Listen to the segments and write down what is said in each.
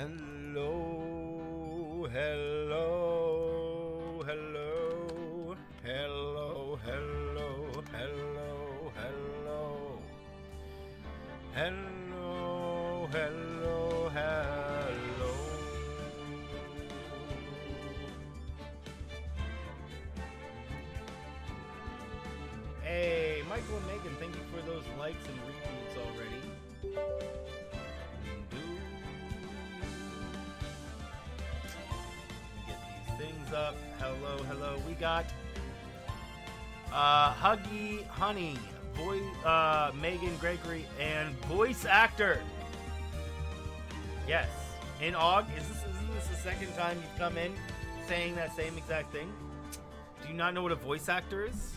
Hello, hello, hello, hello, hello, hello, hello, hello, hello, hello. Hey, Michael and Megan, thank you for those likes and retweets already. Things up. Hello. We got Huggy Honey, Megan Gregory, and voice actor. Yes. In isn't this the second time you've come in saying that same exact thing? Do you not know what a voice actor is?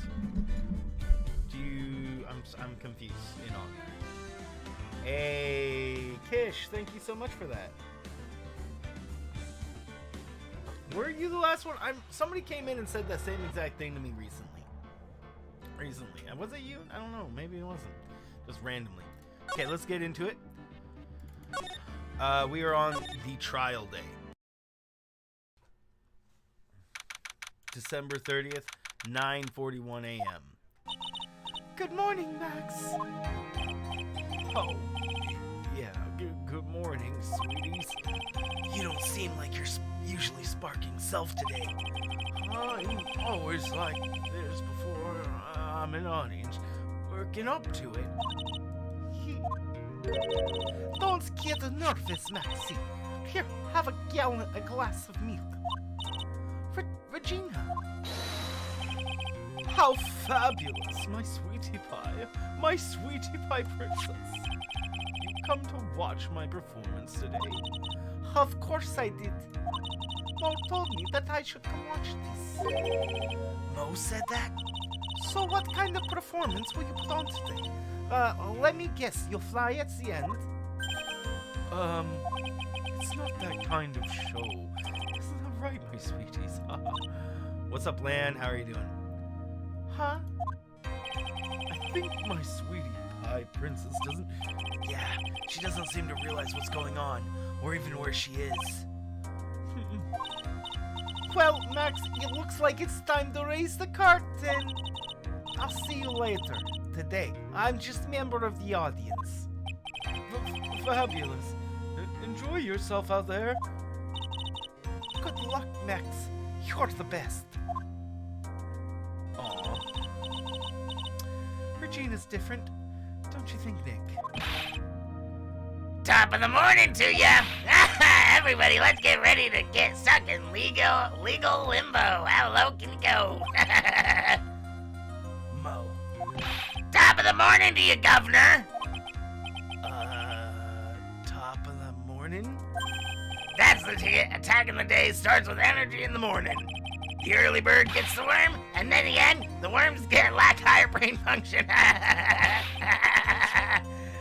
I'm confused. In Og. Hey, Kish, thank you so much for that. Were you the last one? Somebody came in and said that same exact thing to me recently. And was it you? I don't know. Maybe it wasn't. Just randomly. Okay, let's get into it. We are on the trial day. December 30th, 9:41 a.m. Good morning, Max. Oh, yeah. Good morning, sweeties. You don't seem like you're usually sparking self today. I'm always like this before I'm an audience, working up to it. Don't get nervous, Maxie. Here, have a glass of milk. Regina. How fabulous, my sweetie pie princess. You come to watch my performance today. Of course I did. Mo told me that I should come watch this. Mo said that? So what kind of performance will you put on today? Let me guess, you'll fly at the end? It's not that kind of show. Isn't that right, my sweeties? What's up, Lan? How are you doing? Huh? I think my sweetie pie princess doesn't... Yeah, she doesn't seem to realize what's going on, or even where she is. Well, Max, it looks like it's time to raise the curtain. I'll see you later. Today, I'm just a member of the audience. Fabulous. Enjoy yourself out there. Good luck, Max. You're the best. Aww. Regina's different. Don't you think, Nick? Top of the morning to ya! Everybody, let's get ready to get stuck in legal limbo. How low can you go? Mo. Top of the morning to you, Governor! Top of the morning? That's the attacking the day starts with energy in the morning. The early bird gets the worm, and then again, the worms lack higher brain function.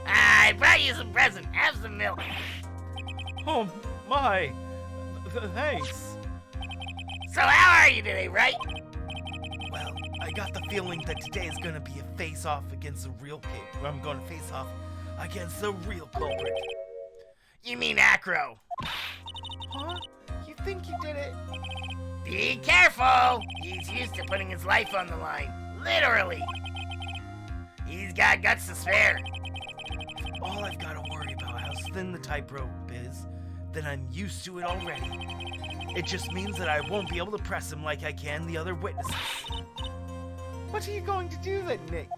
I brought you some present. Have some milk. Oh, my. Thanks. So how are you today, Wright? Well, I got the feeling that today is going to be a face-off against the real cape. I'm going to face off against the real culprit. You mean Acro? Huh? You think you did it? Be careful! He's used to putting his life on the line. Literally. He's got guts to spare. All I've got to worry about how thin the tightrope is, then I'm used to it already. It just means that I won't be able to press him like I can the other witnesses. What are you going to do then, Nick?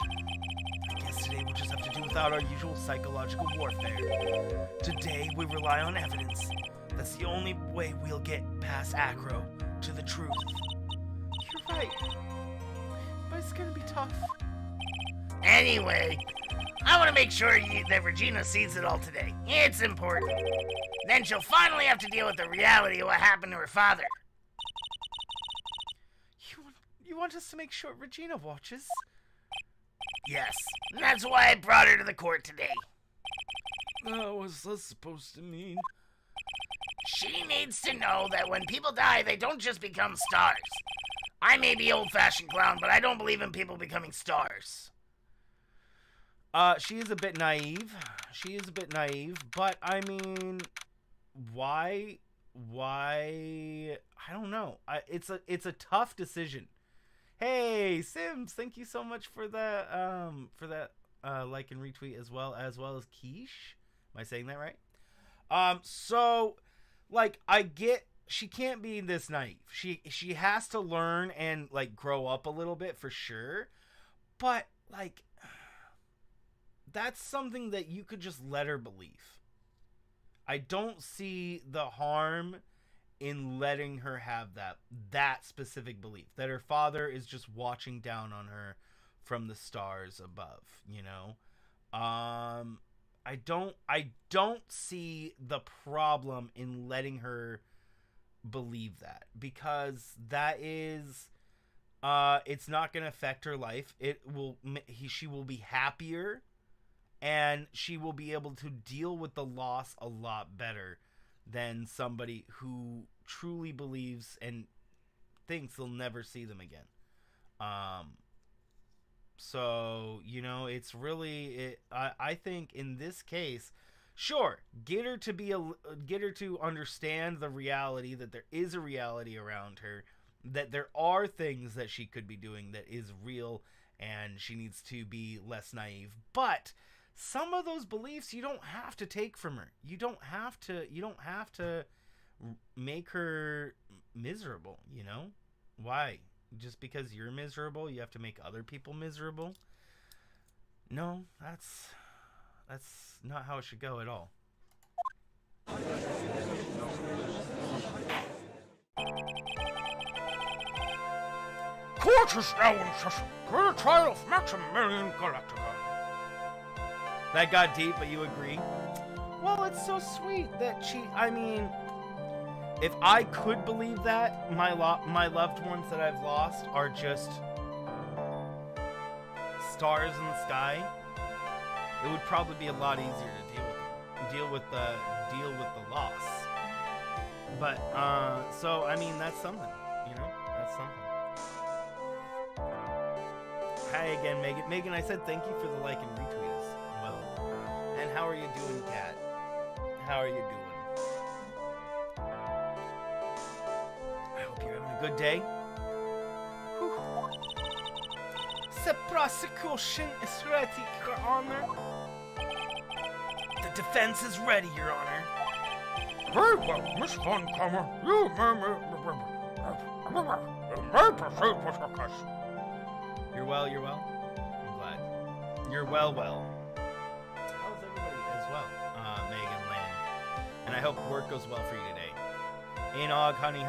I guess today we'll just have to do without our usual psychological warfare. Today we rely on evidence. That's the only way we'll get past Acro to the truth. You're right. But it's gonna be tough. Anyway, I want to make sure that Regina sees it all today. It's important. Then she'll finally have to deal with the reality of what happened to her father. You want us to make sure Regina watches? Yes, and that's why I brought her to the court today. What's that supposed to mean? She needs to know that when people die, they don't just become stars. I may be old-fashioned clown, but I don't believe in people becoming stars. She is a bit naive. But I mean, why I don't know. It's a tough decision. Hey Sims, thank you so much for that like and retweet as well as Quiche. Am I saying that right? So like I get she can't be this naive. She has to learn and like grow up a little bit for sure. But like that's something that you could just let her believe. I don't see the harm in letting her have that specific belief that her father is just watching down on her from the stars above, you know? I don't see the problem in letting her believe that, because that is it's not going to affect her life. She will be happier, and she will be able to deal with the loss a lot better than somebody who truly believes and thinks they'll never see them again. So, you know, it's really, I think in this case, sure, get her to understand the reality, that there is a reality around her, that there are things that she could be doing that is real, and she needs to be less naive. But some of those beliefs you don't have to take from her. You don't have to make her miserable, you know? Why? Just because you're miserable, you have to make other people miserable? No, that's not how it should go at all. Court is now in session for the trial of Maximilian Galactica. That got deep, but you agree? Well, it's so sweet that I mean, if I could believe that my loved ones that I've lost are just stars in the sky, it would probably be a lot easier to deal with the loss. But so I mean, that's something, you know, that's something. Hi again, Megan. Megan, I said thank you for the like and retweet as well. And how are you doing, Kat? How are you doing? I hope you're having a good day. The prosecution is ready, Your Honor. The defense is ready, Your Honor. Very well, Miss Von Kammer. You may proceed with your case. You're well? I'm glad. You're well. How's everybody as well? Megan, Lynn. And I hope work goes well for you today. Enog, honey.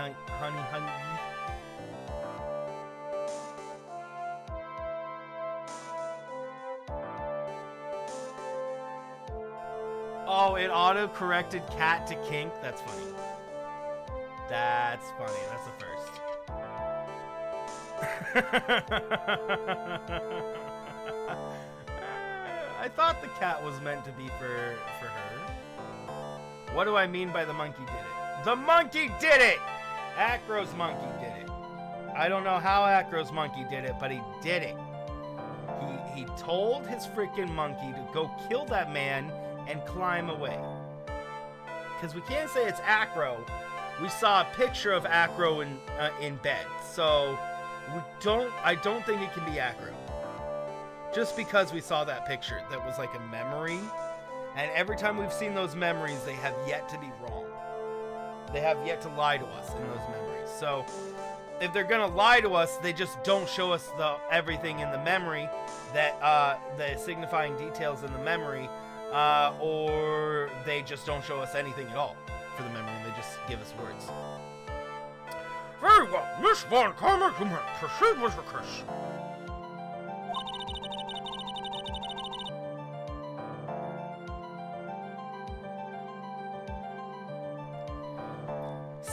Oh, it auto-corrected cat to kink? That's funny. That's the first. I thought the cat was meant to be for her. What do I mean by the monkey did it? The monkey did it! Acro's monkey did it. I don't know how Acro's monkey did it, but he did it. He told his freaking monkey to go kill that man and climb away. Because we can't say it's Acro. We saw a picture of Acro in bed, so I don't think it can be Acro. Just because we saw that picture that was like a memory, and every time we've seen those memories, they have yet to be wrong. They have yet to lie to us in those memories. So if they're gonna lie to us, they just don't show us everything in the memory, that the signifying details in the memory, or they just don't show us anything at all for the memory, and they just give us words. Very well, Miss Von Kammer, you may proceed with your case.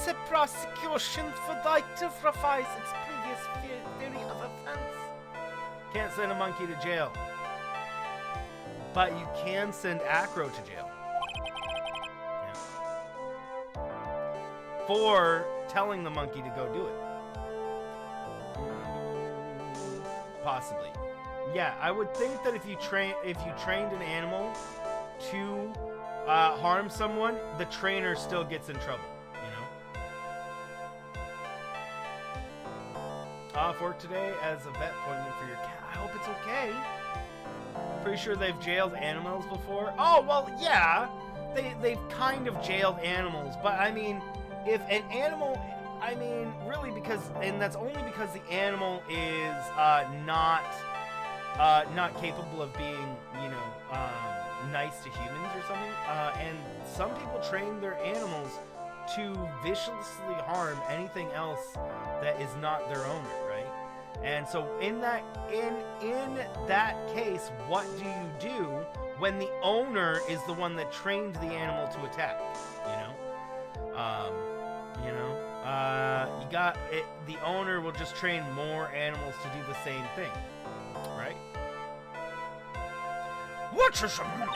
The prosecution would like to revise its previous theory of offense. Can't send a monkey to jail. But you can send Acro to jail. Yeah. For telling the monkey to go do it. Possibly. Yeah, I would think that if you trained an animal to harm someone, the trainer still gets in trouble, you know? Off work today as a vet appointment for your cat. I hope it's okay. Pretty sure they've jailed animals before. Oh, well, yeah. They've kind of jailed animals, but I mean, if an animal, I mean, really and that's only because the animal is not capable of being, you know, nice to humans or something. And some people train their animals to viciously harm anything else that is not their owner, right? And so in that case, what do you do when the owner is the one that trained the animal to attack? You got it. The owner will just train more animals to do the same thing, right? What is a match?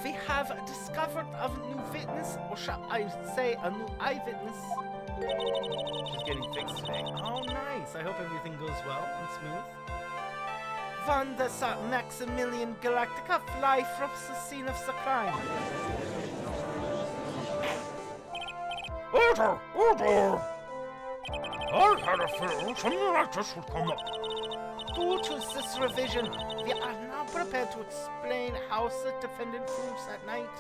We have discovered a new witness, or shall I say a new eyewitness. She's getting fixed today. Oh, nice. I hope everything goes well and smooth. Wanda saw Maximilian Galactica fly from the scene of the crime. Order! Order! I had a feeling something like this would come up. Due to this revision, we are now prepared to explain how the defendant moves at night.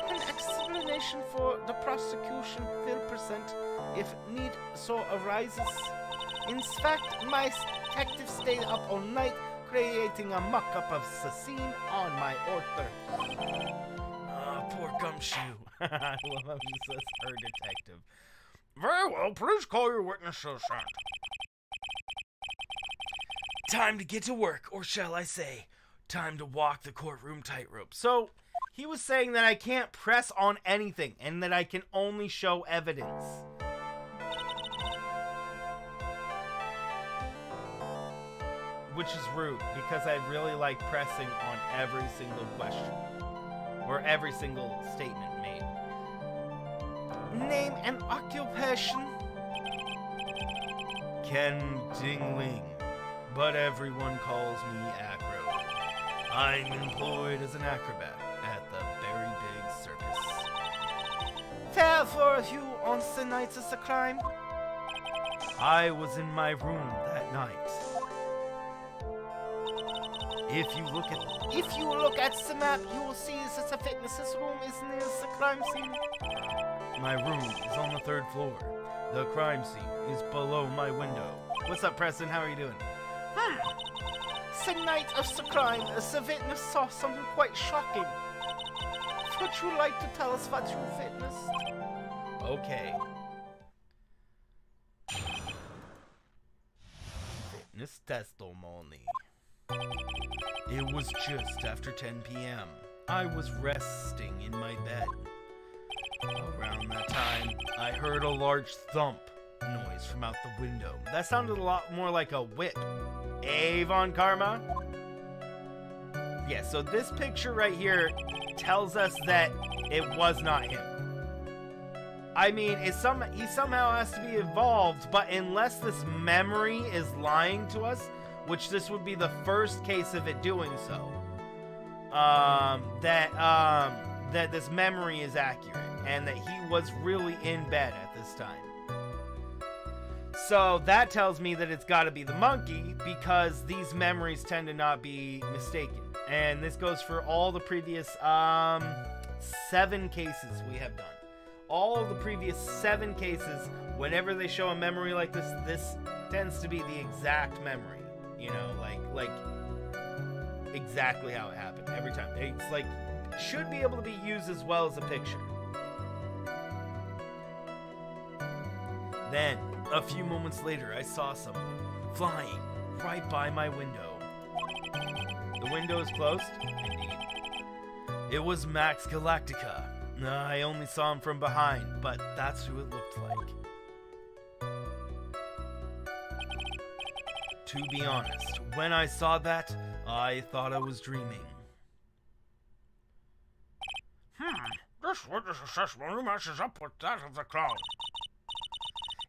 An explanation for the prosecution will present if need so arises. In fact, my detective stayed up all night creating a mock-up of the scene on my order. Poor Gumshoe. I love how he says her detective. Very well, please call your witnesses and... Time to get to work, or shall I say, time to walk the courtroom tightrope. So, he was saying that I can't press on anything, and that I can only show evidence. Which is rude, because I really like pressing on every single question. Or every single statement made. Name and occupation? Ken Dingling. But everyone calls me Acro. I'm employed as an acrobat at the Very Big Circus. Where were you on the night of the crime? I was in my room that night. If you look at the map, you will see that the fitness's room is near the crime scene. My room is on the 3rd floor. The crime scene is below my window. What's up, Preston? How are you doing? The night of the crime, the witness saw something quite shocking. Would you like to tell us what you witnessed? Okay. Witness testimony. It was just after 10 p.m. I was resting in my bed. Around that time, I heard a large thump noise from out the window. That sounded a lot more like a whip. Avon Karma? Yeah, so this picture right here tells us that it was not him. I mean, he somehow has to be involved, but unless this memory is lying to us, which this would be the first case of it doing so, that this memory is accurate, and that he was really in bed at this time. So that tells me that it's got to be the monkey, because these memories tend to not be mistaken. And this goes for all the previous 7 cases we have done. All the previous 7 cases, whenever they show a memory like this, this tends to be the exact memory. You know, like exactly how it happened every time. It's like, should be able to be used as well as a picture. Then, a few moments later, I saw someone flying right by my window. The window is closed? Indeed. It was Max Galactica. I only saw him from behind, but that's who it looked like. To be honest, when I saw that, I thought I was dreaming. This witness assessment matches up with that of the crowd.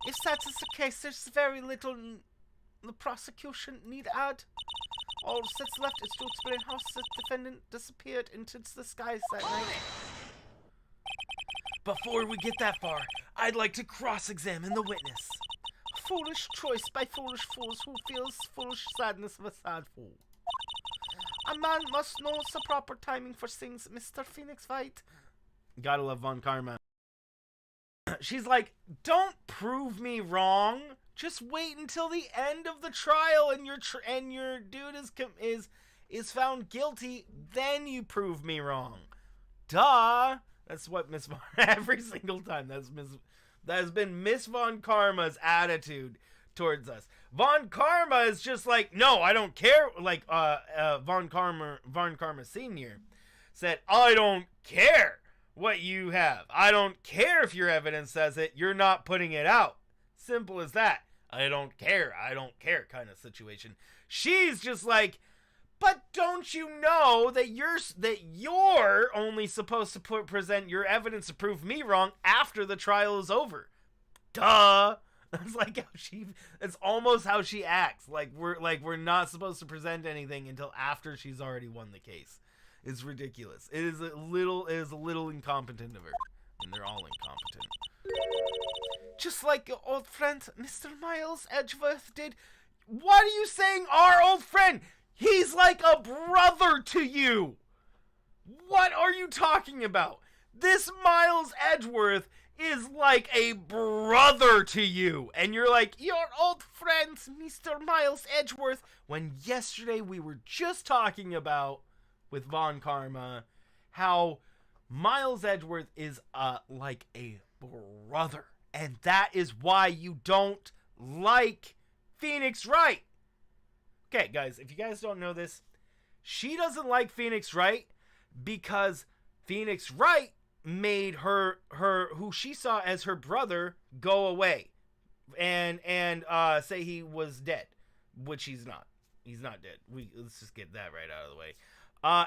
If that is the case, there's very little the prosecution need add. All that's left is to explain how the defendant disappeared into the skies that night. Before we get that far, I'd like to cross-examine the witness. Foolish choice by foolish fools who feels foolish sadness of a sad fool. A man must know the proper timing for things, Mr. Phoenix Wright. Gotta love Von Karma. She's like, don't prove me wrong. Just wait until the end of the trial and your dude is found guilty. Then you prove me wrong. Duh. That's what Miss Von every single time. That has been Miss Von Karma's attitude towards us. Von Karma is just like, no, I don't care. Like Von Karma Sr. said, I don't care what you have. I don't care if your evidence says it. You're not putting it out. Simple as that. I don't care kind of situation. She's just like, but don't you know that you're only supposed to present your evidence to prove me wrong after the trial is over? Duh. That's like how it's almost how she acts. Like we're not supposed to present anything until after she's already won the case. It's ridiculous. It is a little incompetent of her. And they're all incompetent. Just like your old friend, Mr. Miles Edgeworth did. What are you saying, our old friend? He's like a brother to you. What are you talking about? This Miles Edgeworth is like a brother to you. And you're like, your old friend, Mr. Miles Edgeworth. When yesterday we were just talking about, with Von Karma, how Miles Edgeworth is like a brother. And that is why you don't like Phoenix Wright. Okay, guys, if you guys don't know this, she doesn't like Phoenix Wright because Phoenix Wright made her who she saw as her brother go away and say he was dead, which he's not. He's not dead. Let's just get that right out of the way.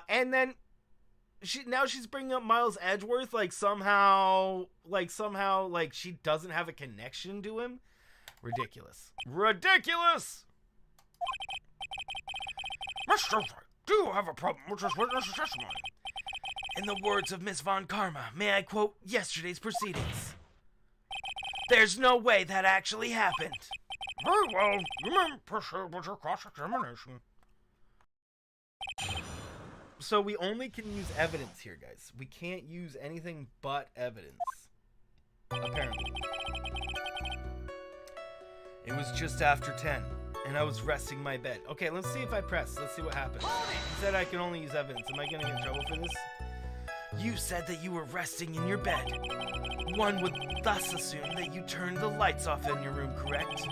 And then she's bringing up Miles Edgeworth like somehow she doesn't have a connection to him. Ridiculous. Mr. Wright, do you have a problem with this witness's testimony? In the words of Miss Von Karma, may I quote yesterday's proceedings? There's no way that actually happened. Very well, you may proceed with your cross-examination. So we only can use evidence here, guys. We can't use anything but evidence. Apparently. It was just after 10, and I was resting my bed. Okay, let's see if I press. Let's see what happens. You said I can only use evidence. Am I going to get in trouble for this? You said that you were resting in your bed. One would thus assume that you turned the lights off in your room, correct?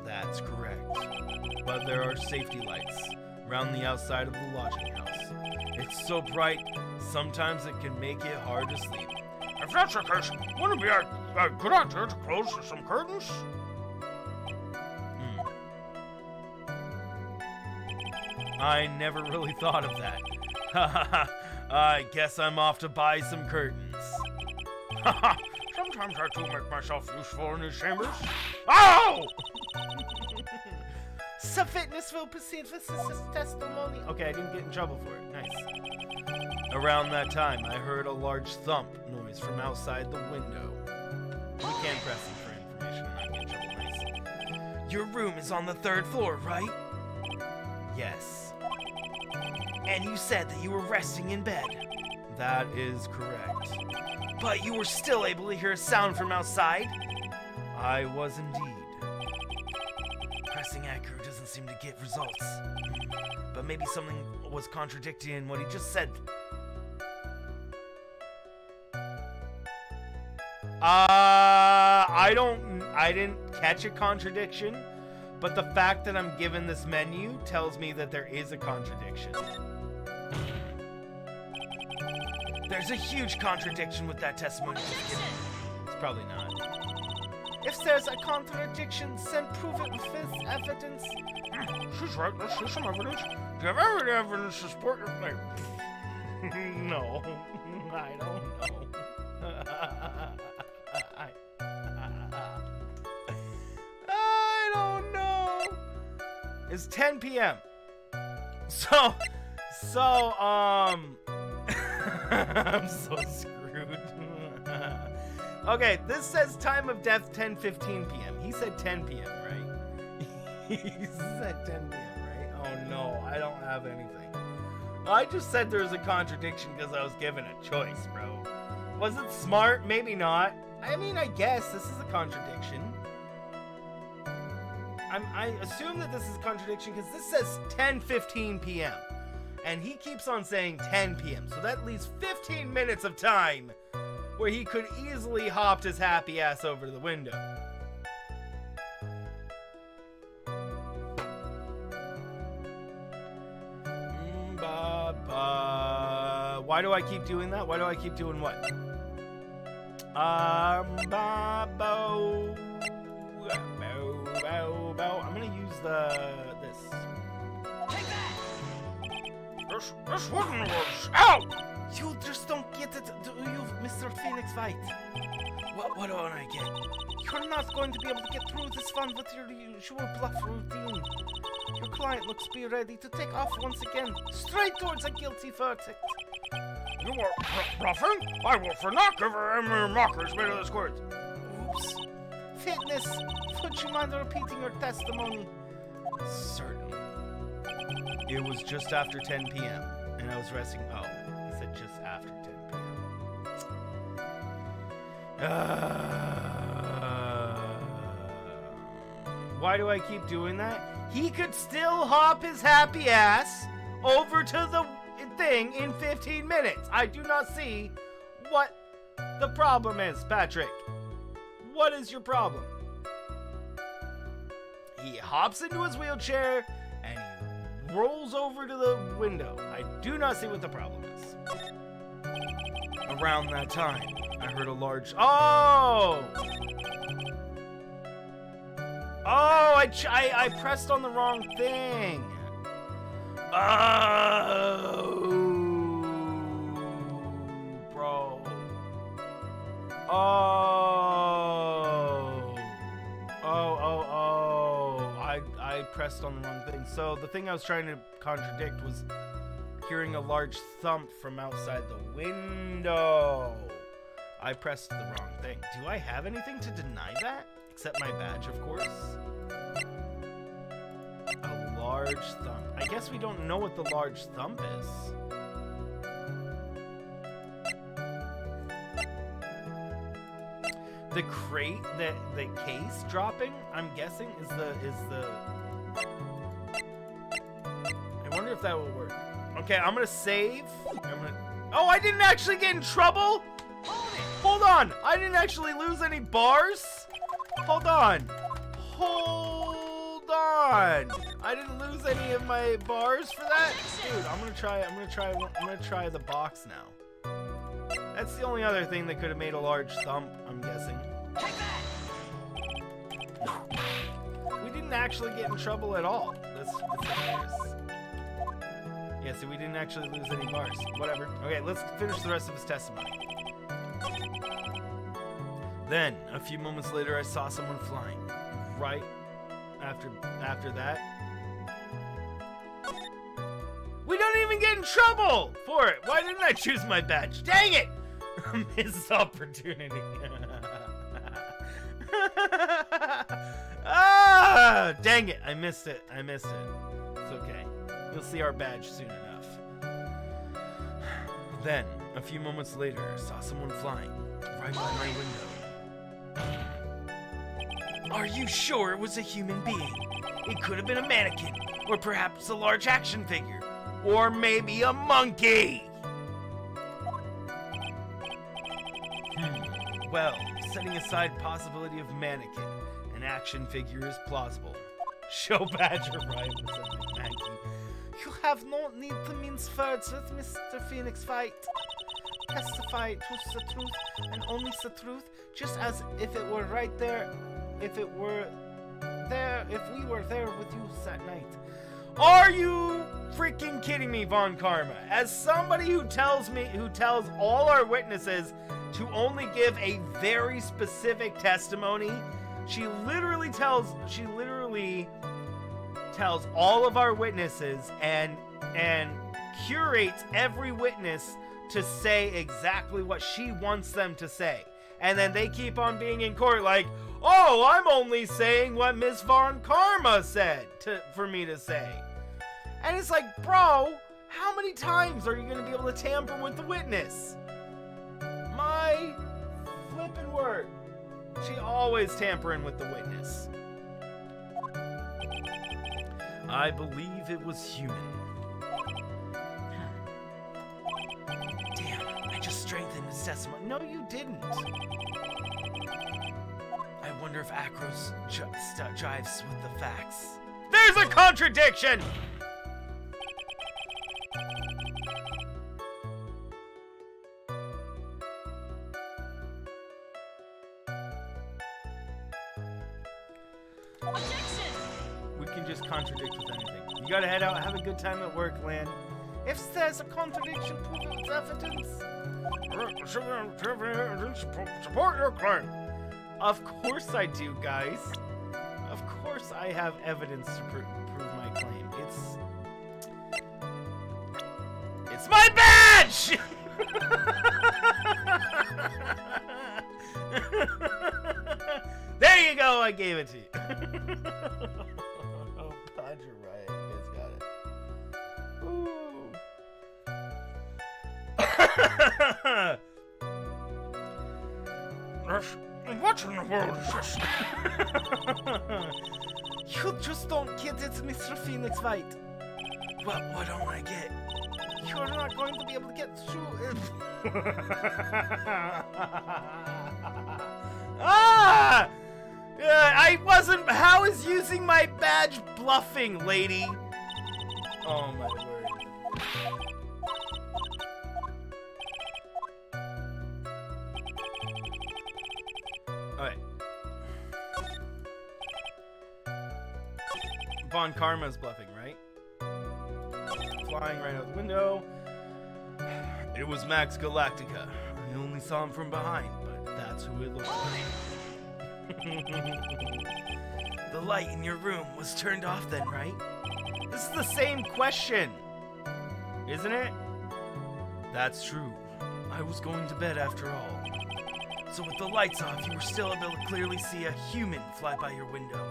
That's correct. But there are safety lights around the outside of the lodging house. It's so bright, sometimes it can make it hard to sleep. If that's the case, wouldn't it be a good idea to close some curtains? I never really thought of that. I guess I'm off to buy some curtains. Sometimes I do make myself useful in these chambers. Ow! So fitness will proceed with this testimony. Okay, I didn't get in trouble for it. Nice. Around that time, I heard a large thump noise from outside the window. You can press it for information and not get in trouble. Nice. Your room is on the 3rd floor, right? Yes. And you said that you were resting in bed. That is correct. But you were still able to hear a sound from outside? I was indeed. Pressing accurate doesn't seem to get results. But maybe something was contradicting in what he just said. I didn't catch a contradiction, but the fact that I'm given this menu tells me that there is a contradiction. There's a huge contradiction with that testimony. It's probably not. If there's a contradiction, then prove it with this evidence. She's right, let's see some evidence. Do you have any evidence to support your claim? No, I don't know. I don't know. It's 10 p.m. So, I'm so screwed. Okay, this says time of death 10:15 p.m. He said 10 p.m., right? He said 10 p.m., right? Oh no, I don't have anything. I just said there was a contradiction because I was given a choice, bro. Was it smart? Maybe not. I mean, I guess this is a contradiction. I assume that this is a contradiction because this says 10:15 p.m. And he keeps on saying 10 p.m. So that leaves 15 minutes of time where he could easily hopped his happy ass over to the window. Why do I keep doing that? Why do I keep doing what? I'm gonna use this. Take that! This wouldn't work. Ow! You just don't get it, do you, Mr. Phoenix Wright? What don't I get? You're not going to be able to get through this one with your usual bluff routine. Your client looks to be ready to take off once again, straight towards a guilty verdict. You are bluffing? I will for not give her any mockers made of this court. Oops. Fitness, would you mind repeating your testimony? Certainly. It was just after 10 p.m. and I was resting. Oh, he said just after 10 p.m. Why do I keep doing that? He could still hop his happy ass over to the thing in 15 minutes. I do not see what the problem is, Patrick. What is your problem? He hops into his wheelchair and he rolls over to the window. I do not see what the problem is. Around that time, I heard a large... Oh! Oh, I pressed on the wrong thing. Oh, bro. I pressed on the wrong thing. So the thing I was trying to contradict was hearing a large thump from outside the window. I pressed the wrong thing. Do I have anything to deny that? Except my badge, of course. A large thump. I guess we don't know what the large thump is. The crate, the case dropping, I'm guessing is the I wonder if that will work. Okay, I'm gonna save. Oh, I didn't actually get in trouble? Hold on! I didn't actually lose any bars? Hold on. Hold on. I didn't lose any of my bars for that? Dude, I'm gonna try the box now. That's the only other thing that could have made a large thump, I'm guessing. We didn't actually get in trouble at all. That's hilarious. Yeah, see, we didn't actually lose any bars. Whatever. Okay, let's finish the rest of his testimony. Then, a few moments later, I saw someone flying. Right after that. We don't even get in trouble for it! Why didn't I choose my badge? Dang it! Missed opportunity. Ah! Dang it! I missed it. It's okay. You'll see our badge soon enough. Then, a few moments later, I saw someone flying right by my window. Are you sure it was a human being? It could have been a mannequin, or perhaps a large action figure, or maybe a monkey. Well, setting aside possibility of mannequin, an action figure is plausible. Show Badger right with something, Maggie. You have no need to mince words with Mr. Phoenix Wright. Testify to the truth and only the truth, just as if it were right there, if we were there with you that night. Are you freaking kidding me, Von Karma? As somebody who tells all our witnesses to only give a very specific testimony, she literally tells all of our witnesses, and and curates every witness to say exactly what she wants them to say. And then they keep on being in court like, oh, I'm only saying what Miss Von Karma said for me to say. And it's like, bro, how many times are you going to be able to tamper with the witness? My flippin' word. She always tampering with the witness. I believe it was human. Damn, I just strengthened his testimony. No, you didn't. I wonder if Acros jives with the facts. There's a contradiction! We can just contradict with anything. You gotta head out, have a good time at work, Lan. If there's a contradiction, prove its evidence. Support your claim. Of course I do, guys. Of course I have evidence to prove my claim. It's my badge! There you go, I gave it to you. Oh, God, you're right. You guys got it. Ooh. What in the world is this? You just don't get it, Mr. Phoenix White. What don't I get? You're not going to be able to get through it. Ah! I wasn't. How is using my badge bluffing, lady? Oh my word. Alright. Von Karma's bluffing, right? Flying right out the window. It was Max Galactica. I only saw him from behind, but that's who it looked like. The light in your room was turned off then, right? This is the same question, isn't it? That's true. I was going to bed after all. So with the lights off, you were still able to clearly see a human fly by your window.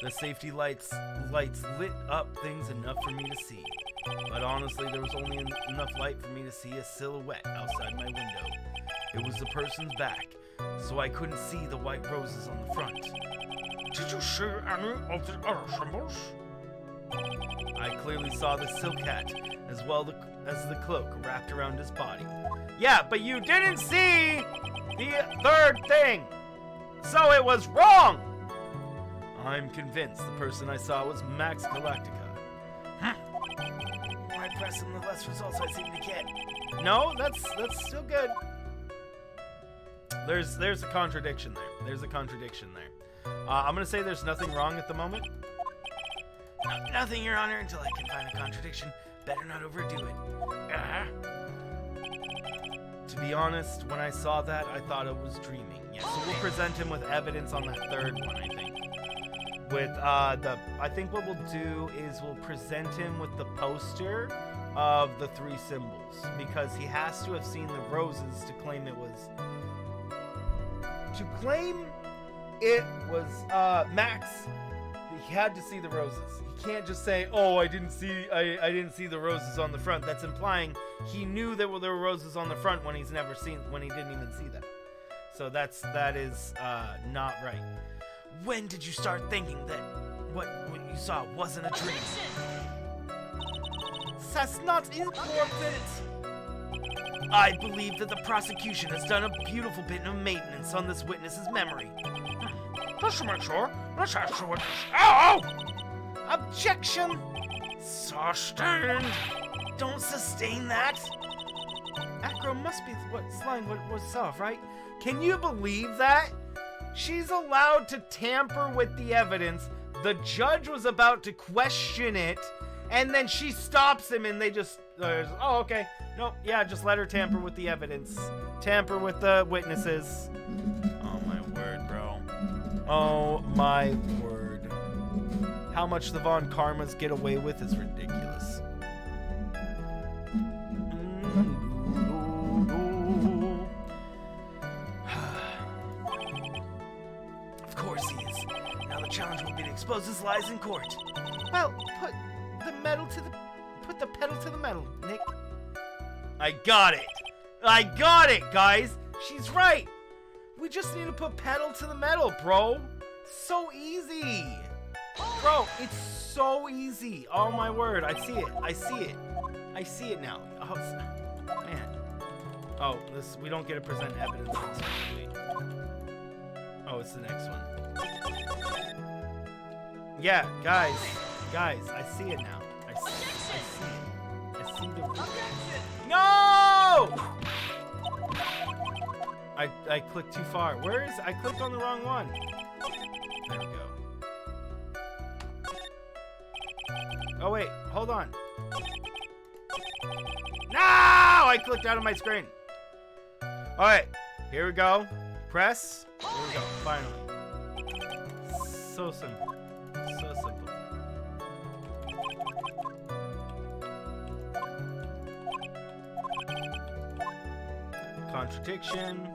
The safety lights lit up things enough for me to see. But honestly, there was only enough light for me to see a silhouette outside my window. It was the person's back, so I couldn't see the white roses on the front. Did you see any of the other symbols? I clearly saw the silk hat, as well as the cloak wrapped around his body. Yeah, but you didn't see the third thing, so it was wrong! I'm convinced the person I saw was Max Galactica. The more I press him, the less results I seem to get. No, that's still good. There's a contradiction there. There's a contradiction there. I'm gonna say there's nothing wrong at the moment. Nothing, Your Honor, until I can find a contradiction. Better not overdo it. To be honest, when I saw that, I thought it was dreaming. Yeah, so we'll present him with evidence on that third one, I think. I think what we'll do is we'll present him with the poster of the three symbols, because he has to have seen the roses to claim it was Max. He had to see the roses. He can't just say, "Oh, I didn't see the roses on the front." That's implying he knew there were roses on the front when he didn't even see them. So that is not right. When did you start thinking that what you saw wasn't a dream? That's not important. I believe that the prosecution has done a beautiful bit of maintenance on this witness's memory. Just to make sure, let's ask the witness. Ow! Objection! Sustained. Don't sustain that. Acro must be what's off, right? Can you believe that? She's allowed to tamper with the evidence. The judge was about to question it, and then she stops him, and they just, oh, okay. No, yeah, just let her tamper with the evidence. Tamper with the witnesses. Oh, my word, bro. Oh, my word. how much the Von Karmas get away with is ridiculous. Of course he is. Now the challenge will be to expose his lies in court. Well, put the pedal to the metal, Nick. I got it. I got it, guys. She's right. We just need to put pedal to the metal, bro. So easy. Bro, it's so easy. Oh my word, I see it. I see it. I see it now. Oh, man. Oh, we don't get to present evidence on this one. Oh, it's the next one. Yeah, guys, I see it now. I see it. I see the... No! I clicked too far. I clicked on the wrong one. There we go. Oh wait, hold on. No! I clicked out of my screen. Alright, here we go. Press. Here we go, finally. So simple. So simple. Contradiction.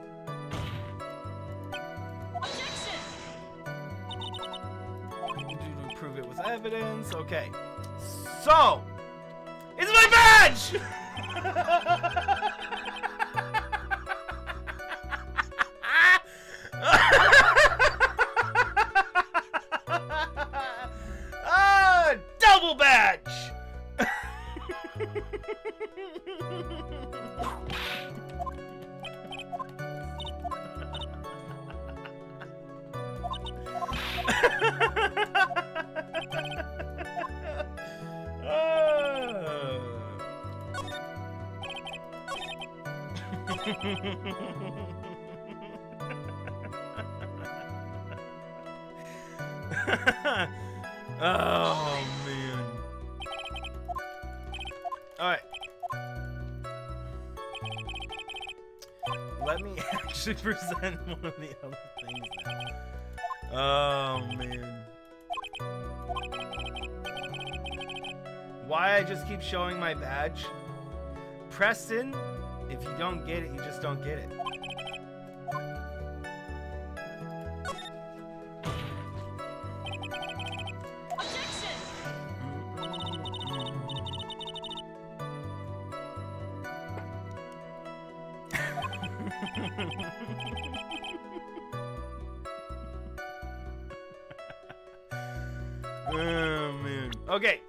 Prove it with evidence. Okay. So, it's my badge! Double badge! Oh man. Alright. Let me actually present one of the other things now. Oh man. Why I just keep showing my badge? Preston, if you don't get it, you just don't get it. Oh man. Okay,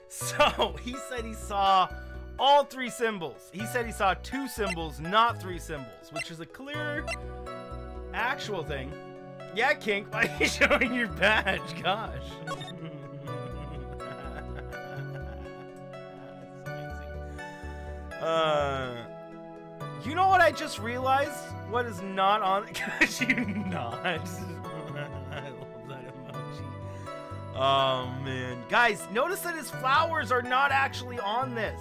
so he said he saw all 3 symbols. He said he saw 2 symbols, not 3 symbols, which is a clear actual thing. Yeah, Kink, why are you showing your badge? Gosh. That's amazing. You know what I just realized? What is not on? Could you not? I love that emoji. Oh man, guys, notice that his flowers are not actually on this.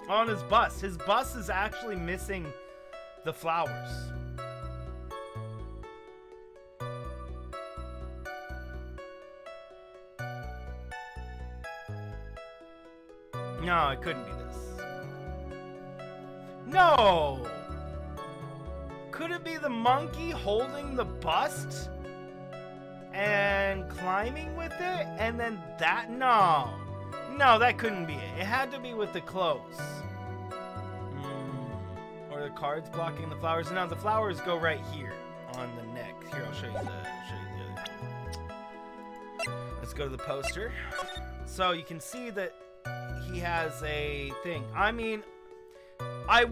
On his bust. His bust is actually missing the flowers. No, it couldn't be this. No! Could it be the monkey holding the bust and climbing with it? And then that? No. No, that couldn't be it. It had to be with the clothes. Or the cards blocking the flowers. No, the flowers go right here on the neck. Here, I'll show you the other thing. Let's go to the poster. So you can see that he has a thing. I mean, I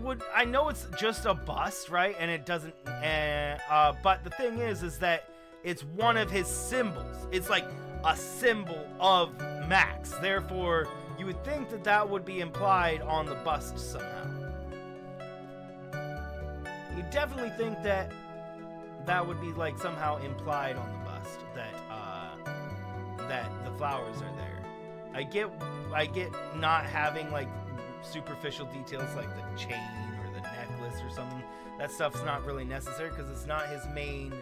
know it's just a bust, right? And it doesn't, but the thing is that it's one of his symbols. It's like a symbol of Max. Therefore, you would think that that would be implied on the bust somehow. You definitely think that that would be like somehow implied on the bust, that that the flowers are there. I get not having like superficial details like the chain or the necklace or something. That stuff's not really necessary because it's not his main,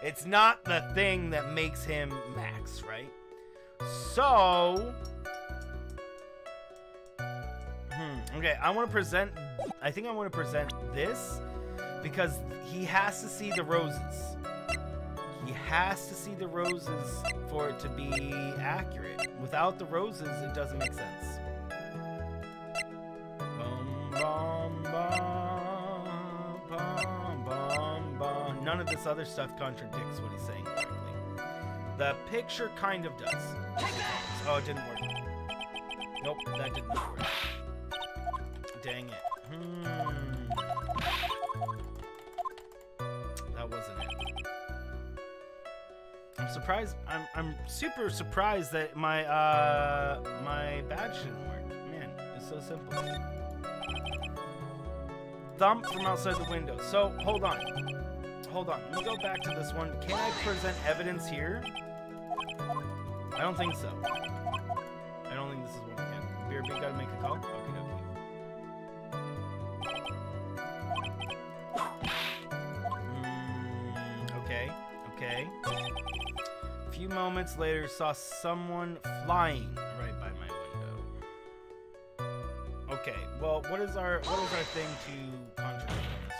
it's not the thing that makes him Max, right? So, okay, I want to present. I think I want to present this because he has to see the roses. He has to see the roses for it to be accurate. Without the roses, it doesn't make sense. Bum, bum, bum, bum, bum. None of this other stuff contradicts what he's saying correctly. The picture kind of does. Oh, it didn't work. Nope, that didn't work. Dang it. That wasn't it. I'm surprised. I'm super surprised that my my badge didn't work. Man, it's so simple. Thump from outside the window. So hold on. Let me go back to this one. Can I present evidence here? I don't think so. I don't think this is one I can. BRB gotta make a call. Okay. A few moments later, saw someone flying right by my window. Okay, well, what is our thing to contradict on this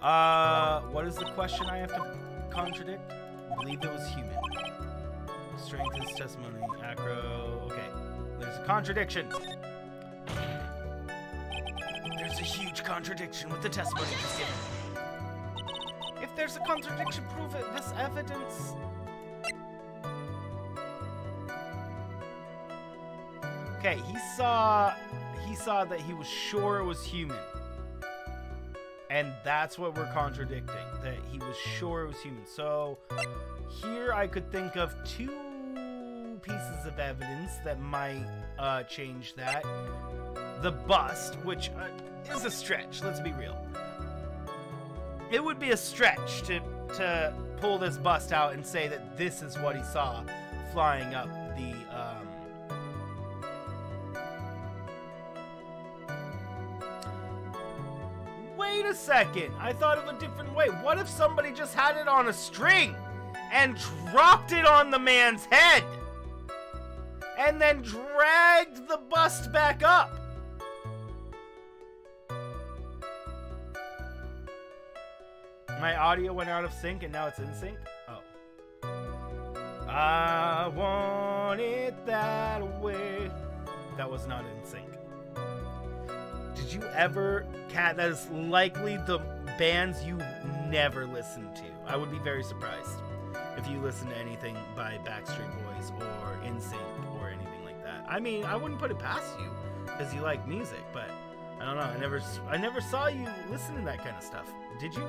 one? What is the question I have to contradict? I believe it was human. Strength is testimony. Acro. Okay, there's a contradiction. There's a huge contradiction with the testimony just given. If there's a contradiction, prove it. This evidence. Okay, he saw that he was sure it was human. And that's what we're contradicting. That he was sure it was human. So here I could think of two pieces of evidence that might change that. The bust, which is a stretch, let's be real. It would be a stretch to pull this bust out and say that this is what he saw flying up the Wait a second, I thought of a different way. What if somebody just had it on a string and dropped it on the man's head and then dragged the bust back up? My audio went out of sync and now it's in sync? Oh. I want it that way. That was not in sync. Did you ever, Kat, that is likely the bands you never listened to. I would be very surprised if you listen to anything by Backstreet Boys or NSYNC or anything like that. I mean, I wouldn't put it past you because you like music, but I don't know. I never saw you listen to that kind of stuff. Did you?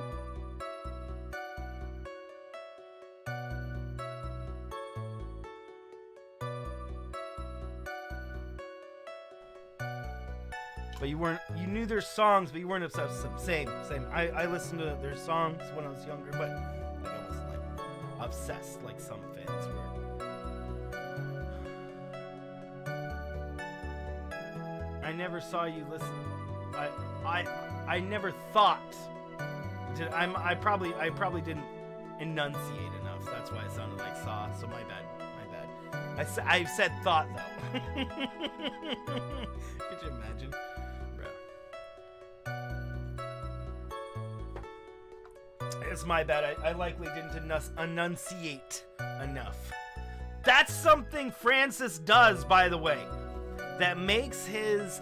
But you knew their songs, but you weren't obsessed with them. Same. I listened to their songs when I was younger, but like I wasn't like obsessed like some fans were. I never saw you listen. I never thought. I probably didn't enunciate enough. That's why it sounded like saw. So my bad. I said thought though. Could you imagine? It's my bad. I likely didn't enunciate enough. That's something Francis does, by the way, that makes his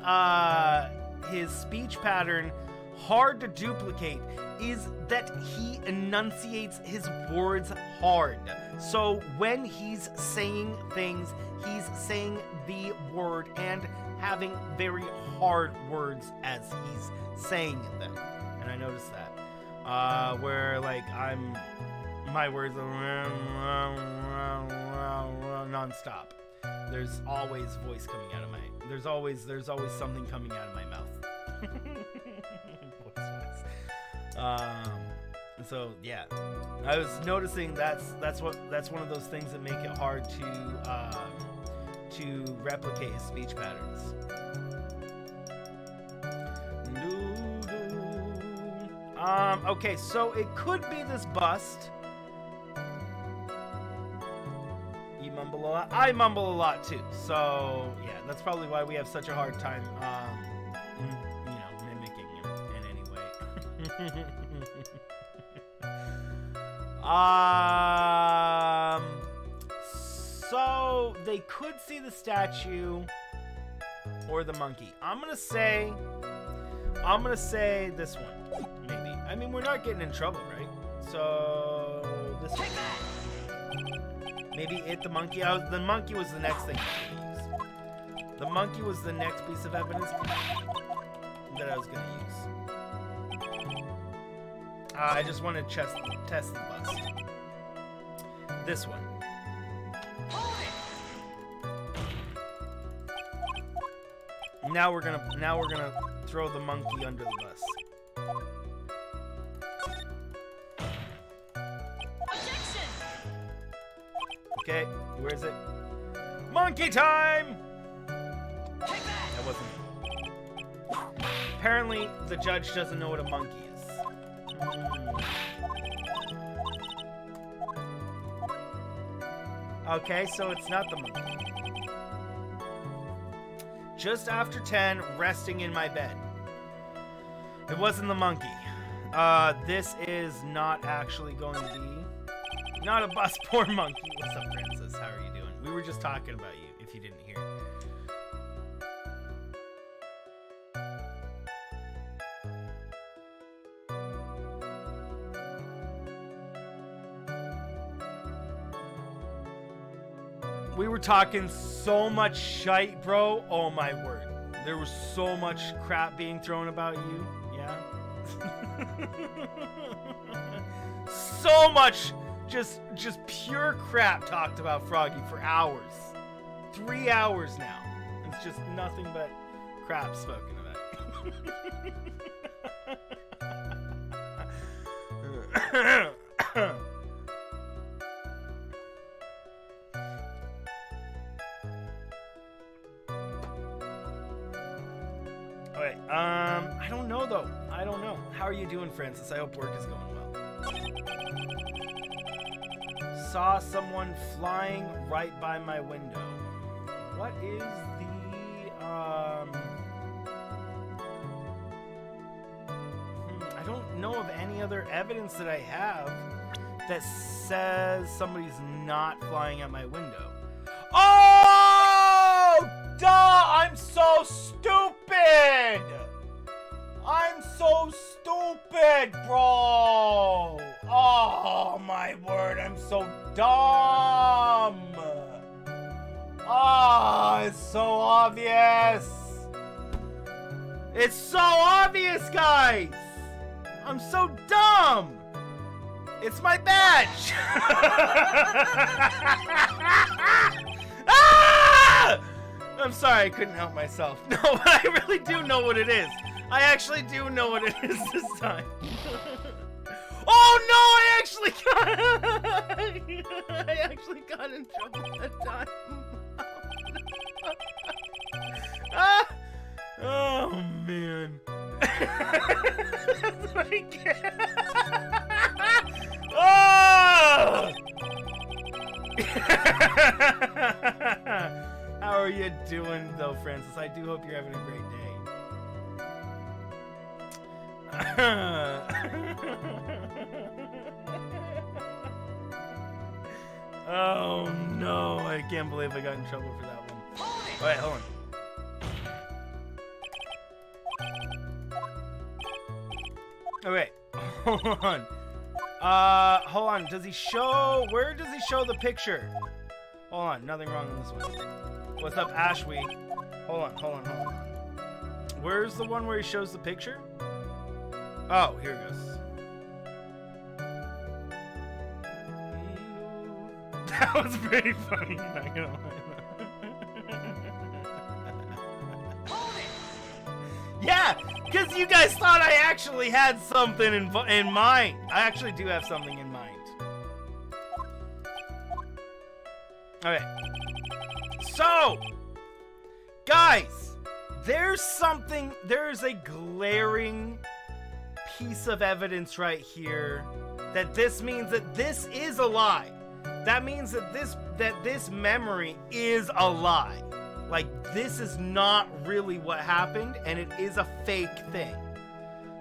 speech pattern hard to duplicate, is that he enunciates his words hard. So when he's saying things, he's saying the word and having very hard words as he's saying them. And I noticed that. Where like my words are non-stop. There's always voice coming out of there's always something coming out of my mouth. voice. So yeah, I was noticing that's one of those things that make it hard to replicate his speech patterns. Okay, so it could be this bust. Emo I mumble a lot too. So yeah, that's probably why we have such a hard time, mimicking him in any way. So they could see the statue or the monkey. I'm gonna say this one, maybe. I mean, we're not getting in trouble, right? So this one. Maybe the monkey. The monkey was the next thing I was gonna use. The monkey was the next piece of evidence that I was gonna use. I just want to test the bust. This one. Now we're gonna throw the monkey under the bus. Objection! Okay, where is it? Monkey time! Take that! That wasn't it. Apparently, the judge doesn't know what a monkey is. Okay, so it's not the monkey. Just after 10, resting in my bed. It wasn't the monkey. This is not actually going to be... Not a bus, poor monkey. What's up, Francis? How are you doing? We were just talking about you, if you didn't hear. We were talking so much shite, bro. Oh my word. There was so much crap being thrown about you. Yeah. So much just pure crap talked about Froggy for hours. 3 hours now. It's just nothing but crap spoken about. Okay, I don't know though. I don't know. How are you doing, Francis? I hope work is going well. Saw someone flying right by my window. What is the, I don't know of any other evidence that I have that says somebody's not flying at my window. Oh! Duh! I'm so stupid! I'm so stupid, bro! Oh, my word, I'm so dumb! Oh, it's so obvious! It's so obvious, guys! I'm so dumb! It's my badge! Ah! I'm sorry, I couldn't help myself. No, but I really do know what it is. I actually do know what it is this time. Oh no, I actually got in trouble that time. Ah! Oh man. That's what I get. Oh! How are you doing though, Francis? I do hope you're having a great day. Oh no, I can't believe I got in trouble for that one. Wait, hold on. Okay, hold on. Hold on, does he show, where does he show the picture? Hold on, nothing wrong with this one. What's up, Ashwee? Hold on. Where's the one where he shows the picture? Oh, here it goes. That was pretty funny, not gonna lie. Yeah, because you guys thought I actually had something in mind. I actually do have something in mind. Okay. So, guys, there's a glaring piece of evidence right here that this means that this is a lie. that means that this memory is a lie. Like, this is not really what happened, and it is a fake thing.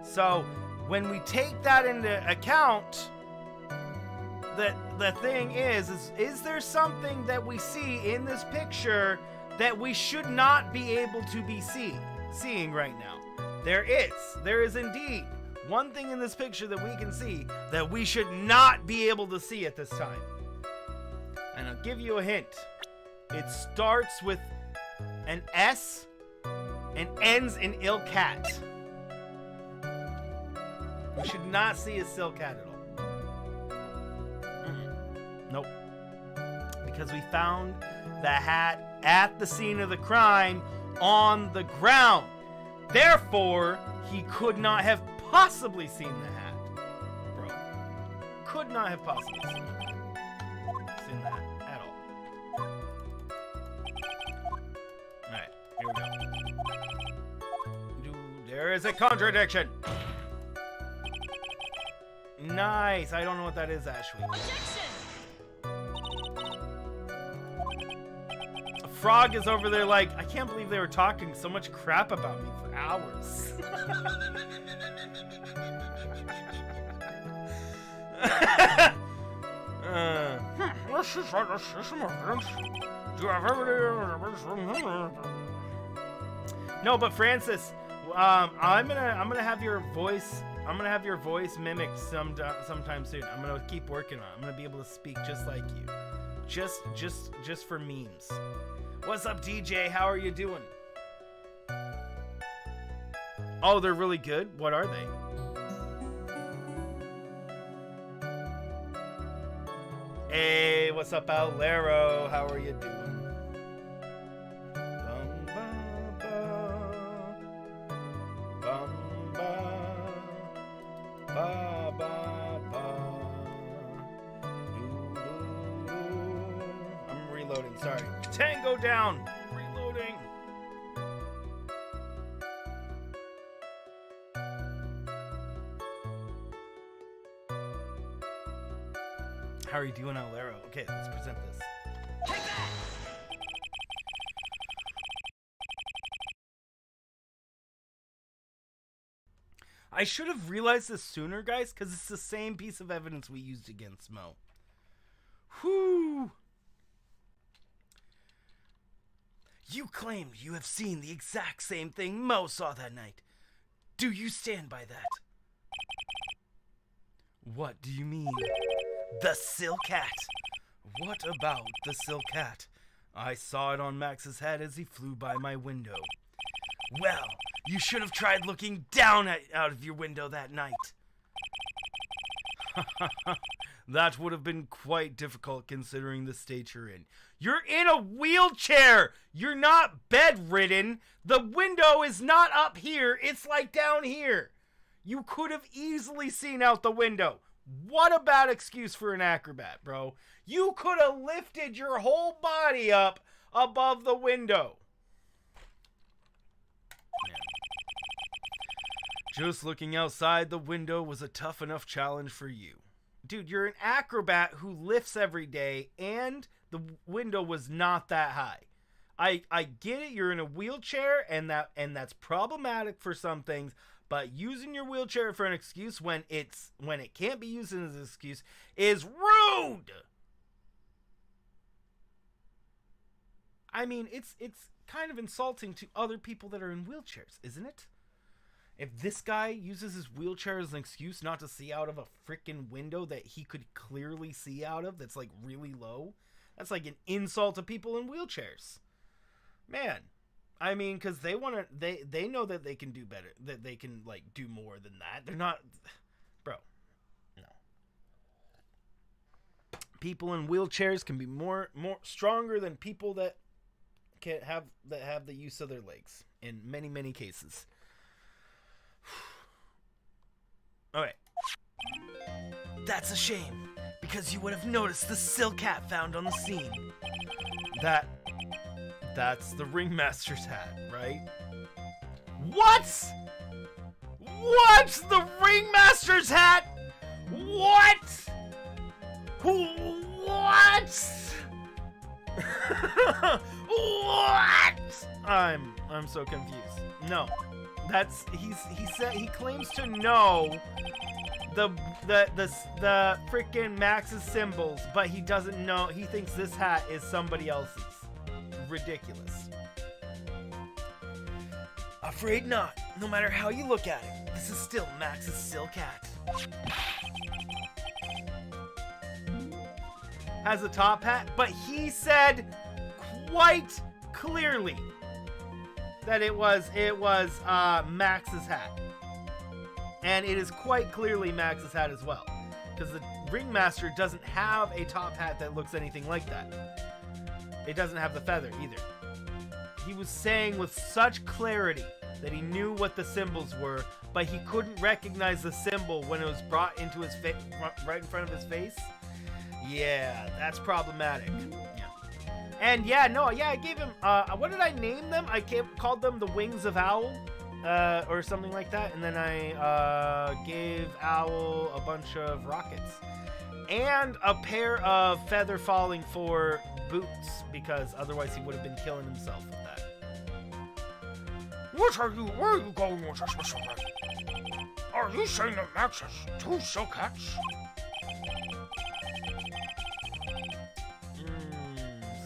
So, when we take that into account, the thing is there something that we see in this picture that we should not be able to be seeing right now? There is indeed one thing in this picture that we can see that we should not be able to see at this time. And I'll give you a hint. It starts with an S and ends in ill cat. We should not see a silk cat at all. Nope. Because we found the hat at the scene of the crime on the ground. Therefore, he could not have possibly seen the hat. Bro. Could not have possibly seen that at all. Alright, here we go. There is a contradiction. Nice. I don't know what that is, Ashley. Objection! A frog is over there like, I can't believe they were talking so much crap about me for hours. Let's see some evidence. Do you have evidence? No, but Francis, I'm gonna have your voice. I'm gonna have your voice mimicked sometime soon. I'm gonna keep working on it. I'm gonna be able to speak just like you, just for memes. What's up, DJ? How are you doing? Oh, they're really good. What are they? Hey, what's up, Owlero? How are you doing? I'm reloading, sorry. Tango down! Reloading! How are you doing, Owlero? Okay, let's present this. Take that! I should have realized this sooner, guys, because it's the same piece of evidence we used against Mo. Whew! You claimed you have seen the exact same thing Mo saw that night. Do you stand by that? What do you mean? The silk hat. What about the silk hat? I saw it on Max's head as he flew by my window. Well, you should have tried looking down out of your window that night. That would have been quite difficult considering the state you're in. You're in a wheelchair! You're not bedridden! The window is not up here, it's like down here! You could have easily seen out the window. What a bad excuse for an acrobat, bro. You could have lifted your whole body up above the window. Just looking outside the window was a tough enough challenge for you. Dude, you're an acrobat who lifts every day, and the window was not that high. I get it, you're in a wheelchair, and that's problematic for some things, but using your wheelchair for an excuse when it can't be used as an excuse is rude. I mean, it's kind of insulting to other people that are in wheelchairs, isn't it? If this guy uses his wheelchair as an excuse not to see out of a freaking window that he could clearly see out of that's like really low, that's like an insult to people in wheelchairs. Man, I mean, because they know that they can do better, that they can like do more than that. They're not, bro. No. People in wheelchairs can be more stronger than people that have the use of their legs in many cases. Alright. That's a shame, because you would have noticed the silk hat found on the scene. That's the ringmaster's hat, right? What? What? The ringmaster's hat? What? What? What? What? I'm so confused. No. He claims to know the freaking Max's symbols, but he doesn't know. He thinks this hat is somebody else's. Ridiculous. Afraid not. No matter how you look at it, this is still Max's silk hat. Has a top hat, but he said quite clearly that it was Max's hat. And it is quite clearly Max's hat as well. Because the Ringmaster doesn't have a top hat that looks anything like that. It doesn't have the feather either. He was saying with such clarity that he knew what the symbols were, but he couldn't recognize the symbol when it was brought into his face, right in front of his face. Yeah, that's problematic. Yeah. And I gave him, what did I name them? I called them the Wings of Owl, or something like that. And then I gave Owl a bunch of rockets. And a pair of feather falling for boots, because otherwise he would have been killing himself with that. Where are you going with this, Mr. Wright? Are you saying that Max has 2 silk hats?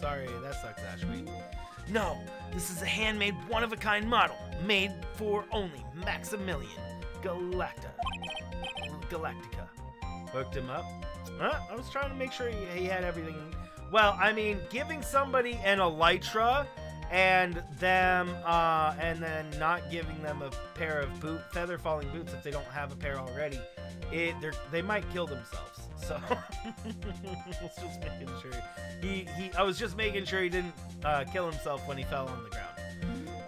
Sorry, that sucks, Ashby. No, this is a handmade, one-of-a-kind model, made for only Maximilian Galactica. Hooked him up. I was trying to make sure he had everything. Well, I mean, giving somebody an elytra and then not giving them a pair of feather falling boots if they don't have a pair already, they might kill themselves. So I was just making sure he didn't kill himself when he fell on the ground.